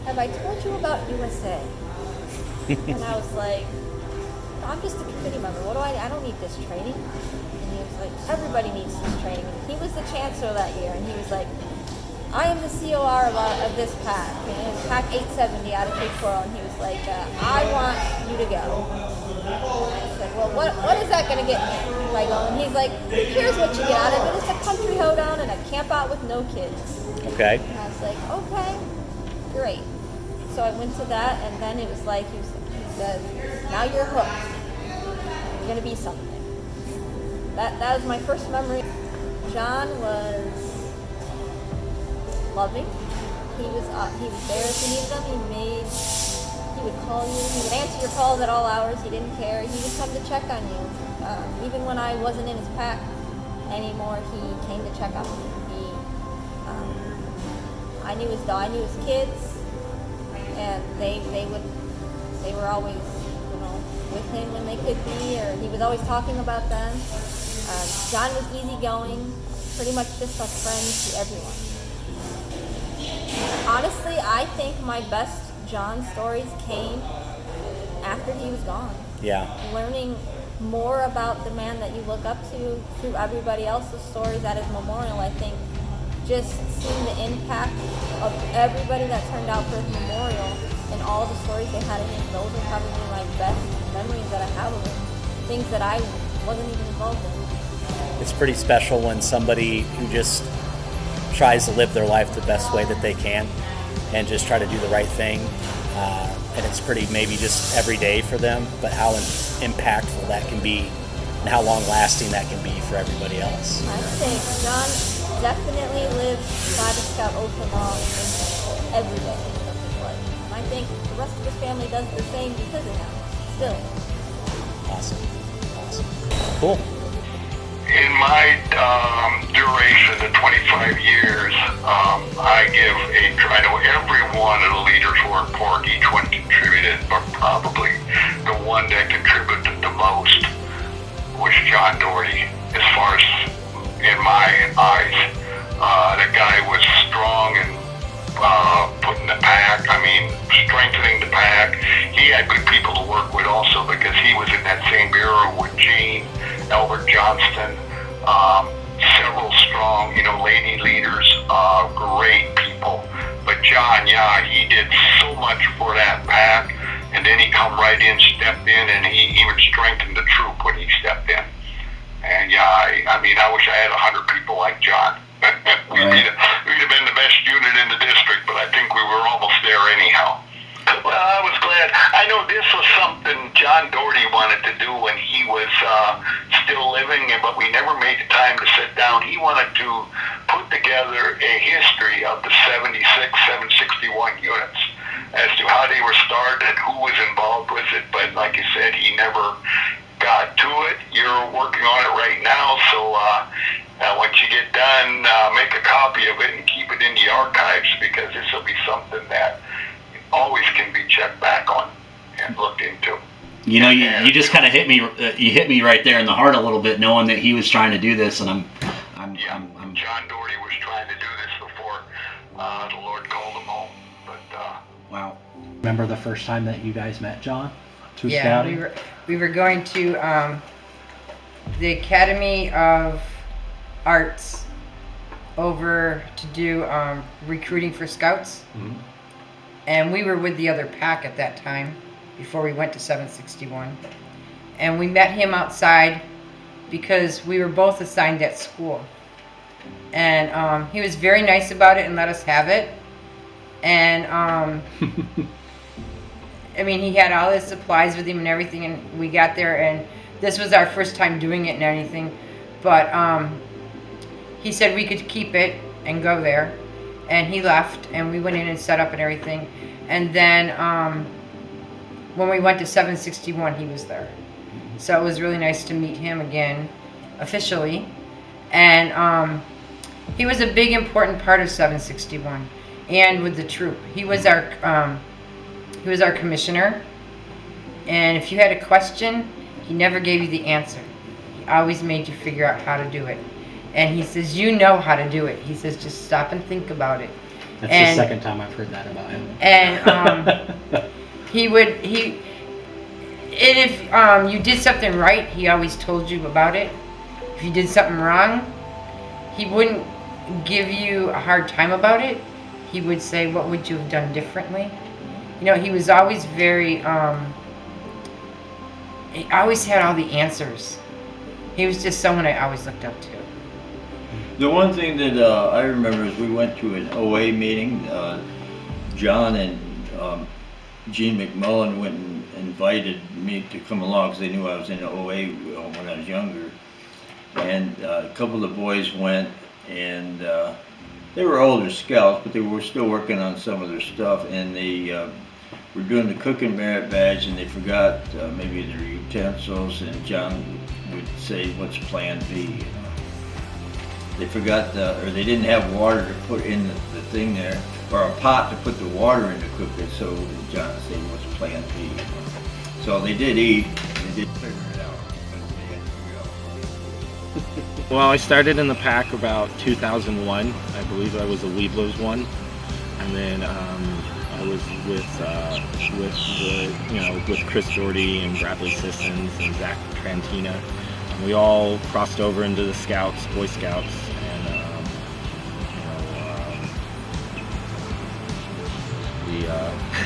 "Have I told you about USA?" And I was like, "I'm just a committee member. What do I don't need this training." And he was like, "Everybody needs this training." And he was the chancellor that year, and he was like, "I am the COR of this pack." And it was pack 870 out of Cape Coral, and he was like, "I want you to go." I said, "Well, what is that going to get me if I go?" And he's like, "Here's what you get out of it. It's a country hoedown and a camp out with no kids." Okay. And I was like, "Okay, great." So I went to that, and then it was like, he said, "Now you're hooked. You're going to be something." That was my first memory. John was loving. He was there if you needed him. He would call you. He would answer your calls at all hours. He didn't care. He would come to check on you. Even when I wasn't in his pack anymore, he came to check on me. I knew his dog. I knew his kids, and they were always, with him when they could be, or he was always talking about them. John was easygoing, pretty much just a friend to everyone. Honestly, I think my best John stories came after he was gone. Yeah. Learning more about the man that you look up to through everybody else's stories at his memorial, I think just seeing the impact of everybody that turned out for his memorial and all the stories they had of him, those are probably my best memories that I have of him. Things that I wasn't even involved in. It's pretty special when somebody who just tries to live their life the best way that they can and just try to do the right thing. And it's pretty maybe just every day for them, but how impactful that can be and how long lasting that can be for everybody else. I think John definitely lived by the Scout oath and law every day of his life. And I think the rest of his family does the same because of him, still. Awesome. Cool. In my duration of 25 years, I know every one of the leaders were important. Each one contributed, but probably the one that contributed the most was John Doherty. As far as in my eyes, the guy was strong and putting the pack. Strengthening the pack. He had good people to work with also because he was in that same era with Gene, Albert Johnston, several strong, lady leaders, great people. But John, he did so much for that pack, and then he come right in, stepped in, and he even strengthened the troop when he stepped in. And I wish I had 100 people like John. We'd have been the best unit in the district, but I think we were almost there anyhow. Well, I was glad. I know this was something John Doherty wanted to do when he was still living, but we never made the time to sit down. He wanted to put together a history of the 76, 761 units as to how they were started, who was involved with it, but like you said, he never got to it. You're working on it right now, so once you get done, make a copy of it and keep it in the archives, because this will be something that always can be checked back on and looked into. You know, you just kind of hit me. You hit me right there in the heart a little bit, knowing that he was trying to do this, and I'm John Doherty was trying to do this before the Lord called him home. But wow. Remember the first time that you guys met John? To Yeah, scouting? we were going to the Academy of Arts over to do recruiting for scouts. Mhm. And we were with the other pack at that time before we went to 761. And we met him outside because we were both assigned at school. And he was very nice about it and let us have it. And I mean, he had all his supplies with him and everything, and we got there, and this was our first time doing it and anything. But he said we could keep it and go there. And he left, and we went in and set up and everything. And then when we went to 761, he was there. So it was really nice to meet him again, officially. And he was a big, important part of 761, and with the troop. He was our commissioner. And if you had a question, he never gave you the answer. He always made you figure out how to do it. And he says, you know how to do it. He says, just stop and think about it. That's and, the second time I've heard that about him. And if you did something right, he always told you about it. If you did something wrong, he wouldn't give you a hard time about it. He would say, what would you have done differently? You know, he was always very, he always had all the answers. He was just someone I always looked up to. The one thing that I remember is we went to an OA meeting. John and Gene McMullen went and invited me to come along because they knew I was in OA when I was younger. And a couple of the boys went, and they were older scouts, but they were still working on some of their stuff. And they were doing the cooking merit badge, and they forgot maybe their utensils. And John would say, "What's Plan B?" You know? They forgot, or they didn't have water to put in the thing there, or a pot to put the water in to cook it. So John said, "What's Plan B?" You know? So they did eat. They did figure it out. Well, I started in the pack about 2001. I believe I was a Weeblos one, and then I was with Chris Doherty and Bradley Sissons and Zach Trantina. And we all crossed over into the Scouts, Boy Scouts,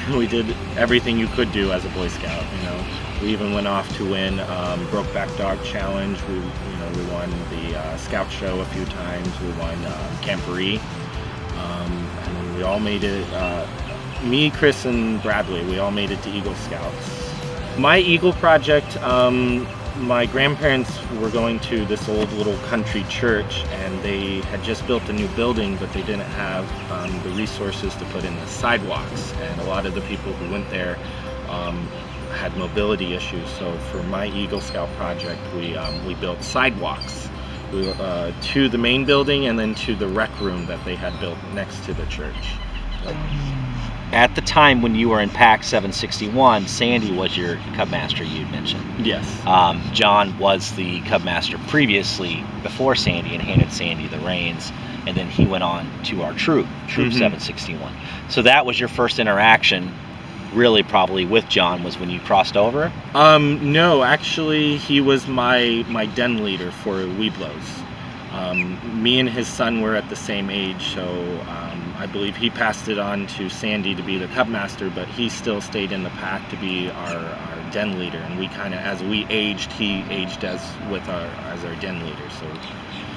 and we did everything you could do as a Boy Scout. You know, we even went off to win Brokeback Dog Challenge. We won the Scout Show a few times. We won Camporee, and we all made it. Me, Chris, and Bradley, we all made it to Eagle Scouts. My Eagle project, my grandparents were going to this old little country church, and they had just built a new building, but they didn't have the resources to put in the sidewalks. And a lot of the people who went there had mobility issues. So for my Eagle Scout project, we built sidewalks to the main building and then to the rec room that they had built next to the church. At the time when you were in Pack 761, Sandy was your Cub Master you'd mentioned. Yes. John was the Cub Master previously, before Sandy, and handed Sandy the reins, and then he went on to our troop 761. So that was your first interaction, really probably with John, was when you crossed over? No, actually he was my den leader for Weeblos. Me and his son were at the same age, so I believe he passed it on to Sandy to be the Cub Master, but he still stayed in the pack to be our den leader, and we kind of, as we aged, he aged as our den leader.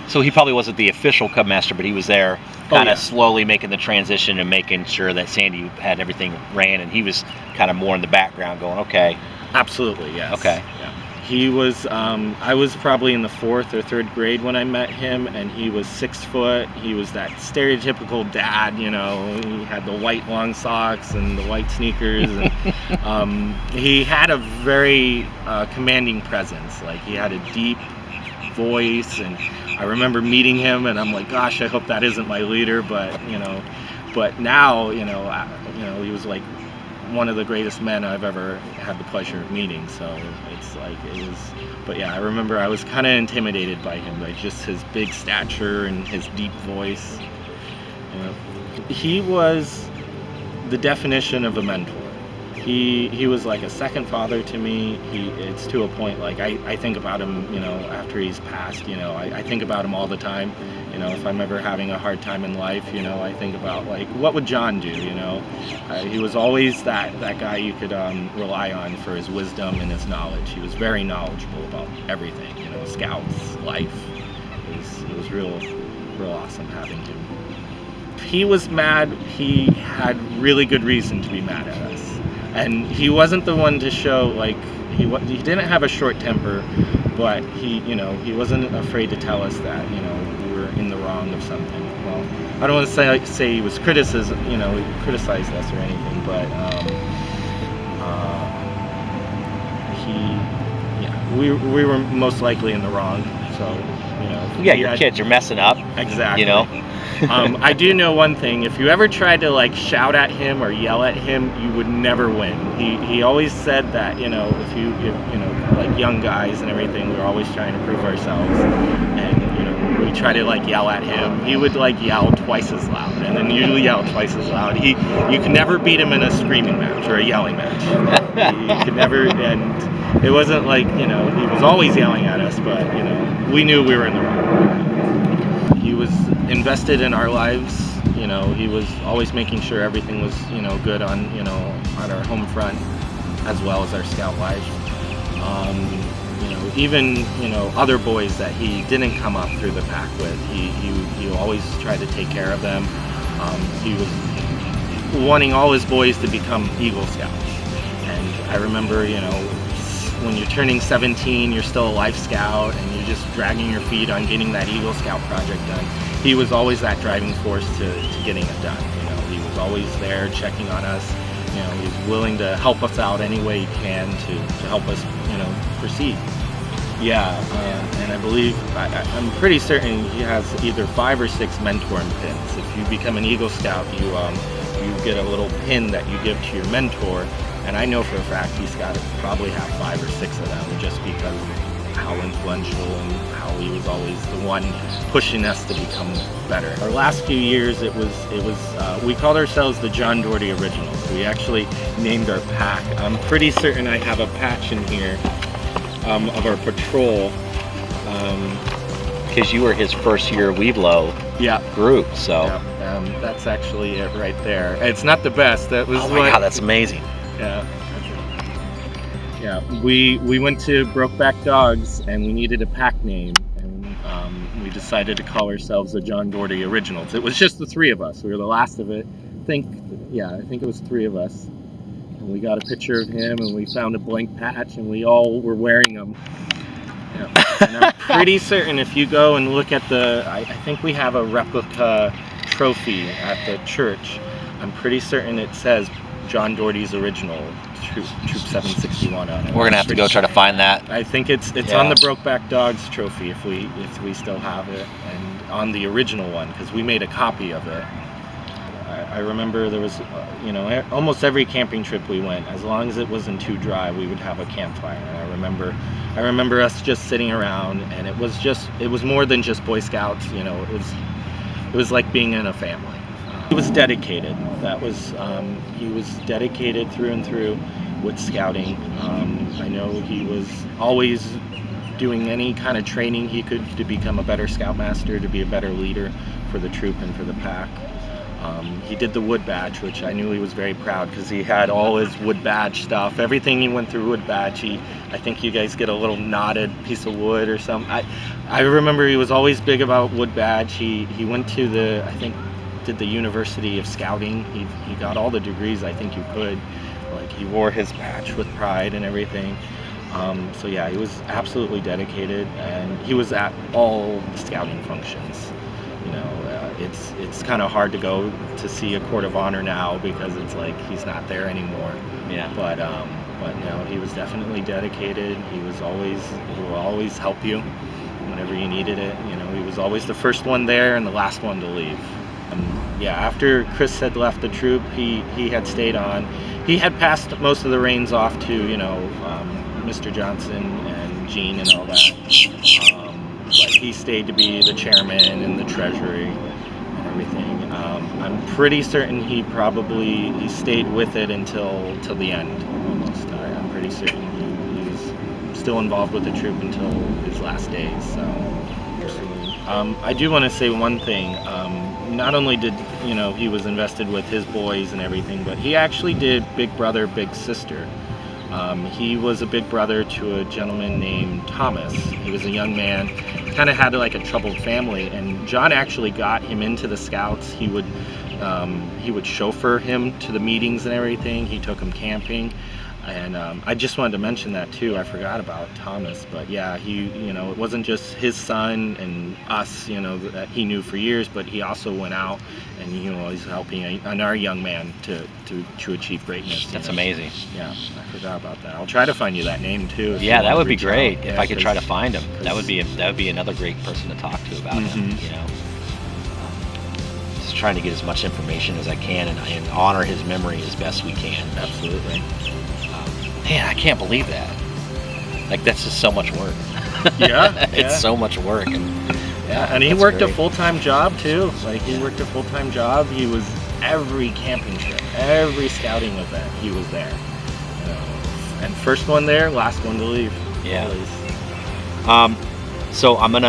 So he probably wasn't the official Cub Master, but he was there kind of yeah. slowly making the transition and making sure that Sandy had everything ran, and he was kind of more in the background going, okay. Absolutely, yes. Okay. Yeah. He was, I was probably in the 4th or 3rd grade when I met him, and he was 6 foot. He was that stereotypical dad, you know. He had the white long socks and the white sneakers, and he had a very commanding presence. Like, he had a deep voice, and I remember meeting him, and I'm like, gosh, I hope that isn't my leader, but now, he was like one of the greatest men I've ever had the pleasure of meeting. So it's like, but yeah, I remember I was kind of intimidated by him, by just his big stature and his deep voice. He was the definition of a mentor. He was like a second father to me. It's to a point, like, I think about him, after he's passed, I think about him all the time. If I'm ever having a hard time in life, I think about, like, what would John do, he was always that guy you could rely on for his wisdom and his knowledge. He was very knowledgeable about everything, scouts, life. It was real awesome having him. If he was mad, he had really good reason to be mad at us. And he wasn't the one to show, like, he didn't have a short temper, but he wasn't afraid to tell us that, we were in the wrong of something. Well, I don't want to say he was he criticized us or anything, but we were most likely in the wrong. So, Yeah, your kids are messing up. Exactly. I do know one thing. If you ever tried to, like, shout at him or yell at him, you would never win. He always said that, if like young guys and everything, we were always trying to prove ourselves. And, we try to, like, yell at him. He would, like, yell twice as loud, and then you yell twice as loud. You could never beat him in a screaming match or a yelling match. You could never, and it wasn't like, he was always yelling at us, but, we knew we were in the wrong. He was invested in our lives. He was always making sure everything was, good on our home front as well as our scout life. Even other boys that he didn't come up through the pack with, he always tried to take care of them. He was wanting all his boys to become Eagle Scouts. And I remember, when you're turning 17, you're still a Life Scout, and you're just dragging your feet on getting that Eagle Scout project done. He was always that driving force to getting it done. He was always there checking on us. He's willing to help us out any way he can to help us, proceed. Yeah, and I believe, I'm pretty certain he has either 5 or 6 mentoring pins. If you become an Eagle Scout, you get a little pin that you give to your mentor. And I know for a fact he's got to probably have 5 or 6 of them, just because of how influential and how he was always the one pushing us to become better. Our last few years, it was we called ourselves the John Doherty Originals. We actually named our pack. I'm pretty certain I have a patch in here of our patrol. Because you were his first year Weeblo group, so. Yeah, that's actually it right there. It's not the best. That was. Oh my God, that's amazing. Yeah, we went to Brokeback Dogs, and we needed a pack name, and we decided to call ourselves the John Doherty Originals. It was just the 3 of us. We were the last of it. I think it was 3 of us. And we got a picture of him, and we found a blank patch, and we all were wearing them. And I'm pretty certain if you go and look at I think we have a replica trophy at the church. I'm pretty certain it says John Doherty's Original Troop 761 on it. We're gonna have to go try to find that. I think it's on the Brokeback Dogs trophy if we still have it, and on the original one, because we made a copy of it. I remember there was, almost every camping trip we went, as long as it wasn't too dry, we would have a campfire. And I remember us just sitting around, and it was more than just Boy Scouts. It was like being in a family. He was dedicated. He was dedicated through and through with scouting. I know he was always doing any kind of training he could to become a better Scoutmaster, to be a better leader for the troop and for the pack. He did the wood badge, which I knew he was very proud because he had all his wood badge stuff. Everything he went through wood badge. I think you guys get a little knotted piece of wood or something. I remember he was always big about wood badge. He went to did the University of Scouting. He got all the degrees I think you could. Like, he wore his badge with pride and everything. So yeah, he was absolutely dedicated, and he was at all the scouting functions. You know, it's kind of hard to go to see a court of honor now because it's like he's not there anymore. Yeah. But no, he was definitely dedicated. He will always help you whenever you needed it. You know, he was always the first one there and the last one to leave. Yeah, after Chris had left the troop, he had stayed on. He had passed most of the reins off to, you know, Mr. Johnson and Gene and all that. But he stayed to be the chairman and the treasury and everything. I'm pretty certain he stayed with it until the end, almost. I'm pretty certain he was still involved with the troop until his last days. So, I do want to say one thing. Not only did, you know, he was invested with his boys and everything, but he actually did big brother, big sister. He was a big brother to a gentleman named Thomas. He was a young man, kind of had like a troubled family, and John actually got him into the Scouts. He would chauffeur him to the meetings and everything. He took him camping, and I just wanted to mention that too. I forgot about Thomas, but yeah, you know, it wasn't just his son and us, you know, that he knew for years, but he also went out and, you know, he's helping our young man to achieve greatness. That's amazing. Yeah, I forgot about that. I'll try to find you that name too. Yeah, that would be great if Yeah, I could try to find him. That would be another great person to talk to about him. You know, just trying to get as much information as I can and honor his memory as best we can. Absolutely. Man, I can't believe that. Like, that's just so much work. Yeah, It's so much work. And he that's worked great. a full-time job too. Like, he worked a full-time job. He was every camping trip, every scouting event, he was there. You know, and first one there, last one to leave. Yeah. Always. So and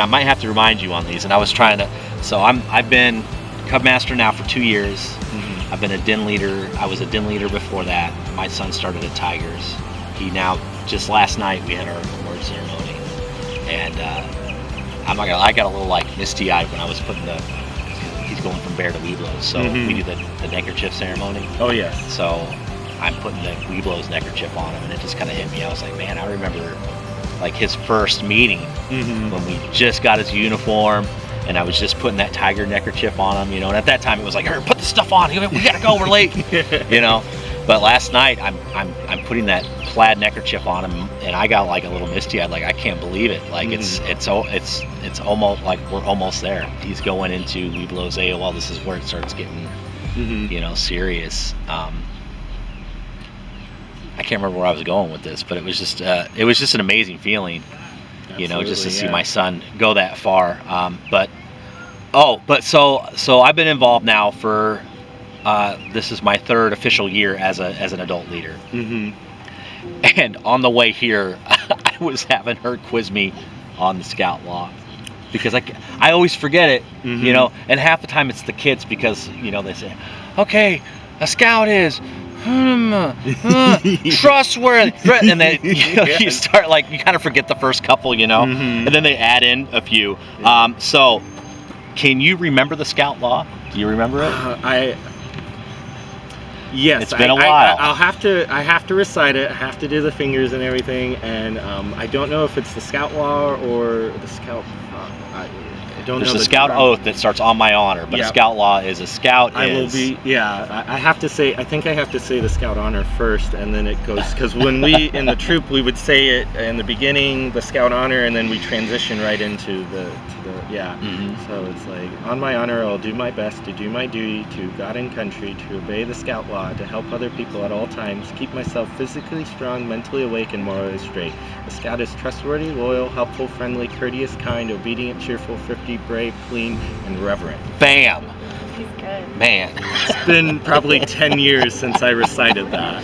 I might have to remind you on these. And I was trying to. So I've been Cub Master now for 2 years. I've been a den leader. I was a den leader before that. My son started at Tigers. He now, just last night, we had our award ceremony. And I'm not gonna, I got a little like misty-eyed when I was putting he's going from bear to Weeblos. So we do the neckerchief ceremony. Oh, yes. So I'm putting the Weeblos neckerchief on him, and it just kind of hit me. I was like, man, I remember like his first meeting when we just got his uniform. And I was just putting that tiger neckerchief on him, you know. And at that time, it was like, "Hey, put the stuff on. We gotta go. We're late," you know. But last night, I'm putting that plaid neckerchief on him, and I got like a little misty-eyed. Like, I can't believe it. Like, it's almost like we're almost there. He's going into Weeblos AOL. This is where it starts getting, you know, serious. I can't remember where I was going with this, but it was just an amazing feeling. You know, just to see my son go that far. So I've been involved now for this is my third official year as an adult leader. And on the way here, I was having her quiz me on the Scout law because I always forget it, you know. And half the time it's the kids because, you know, they say, "Okay, a Scout is." Trustworthy, and then you start like you kind of forget the first couple, you know, and then they add in a few. So, can you remember the Scout law? Do you remember it? Yes, it's been a while. I have to recite it. I have to do the fingers and everything, and I don't know if it's the Scout law or the Scout. There's a Scout oath that starts on my honor, but a Scout law is a Scout I have to say, I think I have to say the Scout honor first, and then it goes, because when we, in the troop, we would say it in the beginning, the Scout honor, and then we transition right into so it's like, on my honor, I'll do my best to do my duty to God and country, to obey the Scout law, to help other people at all times, keep myself physically strong, mentally awake, and morally straight. A Scout is trustworthy, loyal, helpful, friendly, courteous, kind, obedient, cheerful, thrifty, brave, clean, and reverent. Bam! He's good. Man. It's been probably 10 years since I recited that.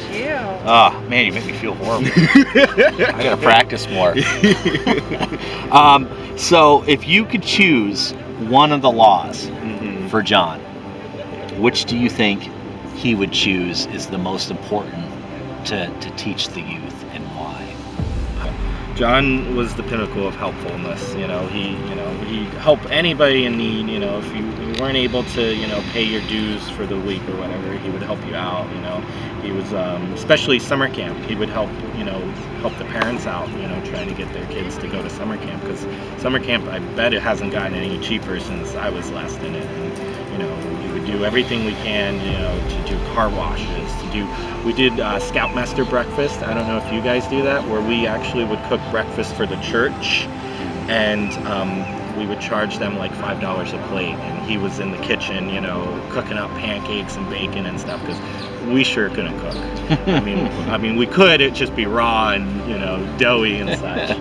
Oh, man, you make me feel horrible. I gotta practice more. So, if you could choose one of the laws for John, which do you think he would choose is the most important to teach the youth, and why? John was the pinnacle of helpfulness. He'd help anybody in need. If you weren't able to, pay your dues for the week or whatever, he would help you out. He was, especially summer camp, he would help the parents out, trying to get their kids to go to summer camp, because summer camp, I bet it hasn't gotten any cheaper since I was last in it. And, we would do everything we can, to do car washes, we did Scoutmaster breakfast. I don't know if you guys do that, where we actually would cook breakfast for the church, and we would charge them like $5 a plate, and he was in the kitchen, cooking up pancakes and bacon and stuff, because we sure couldn't cook. I mean, we could, it'd just be raw and doughy and such.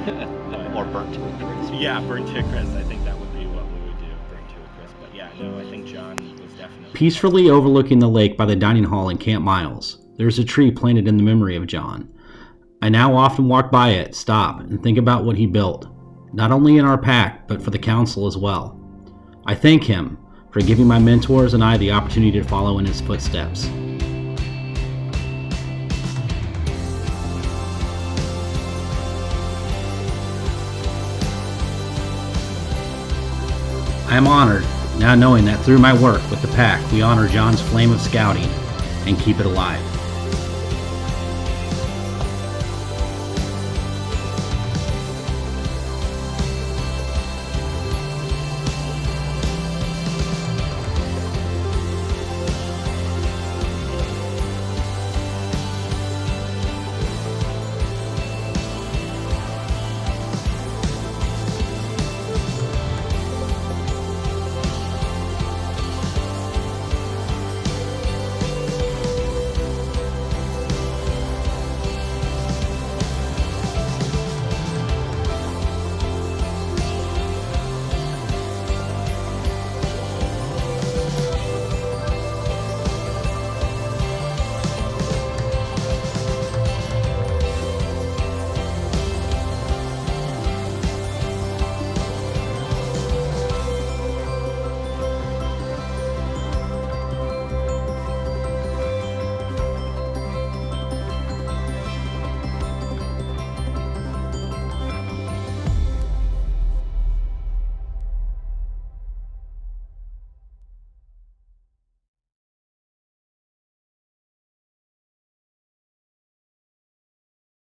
Or burnt to a crisp. Yeah, burnt to a crisp. I think that would be what we would do, burnt to a crisp. But yeah, no, I think John was definitely. Peacefully overlooking the lake by the dining hall in Camp Miles, there's a tree planted in the memory of John. I now often walk by it, stop, and think about what he built, not only in our pack, but for the council as well. I thank him for giving my mentors and I the opportunity to follow in his footsteps. I am honored, now knowing that through my work with the pack, we honor John's flame of scouting and keep it alive.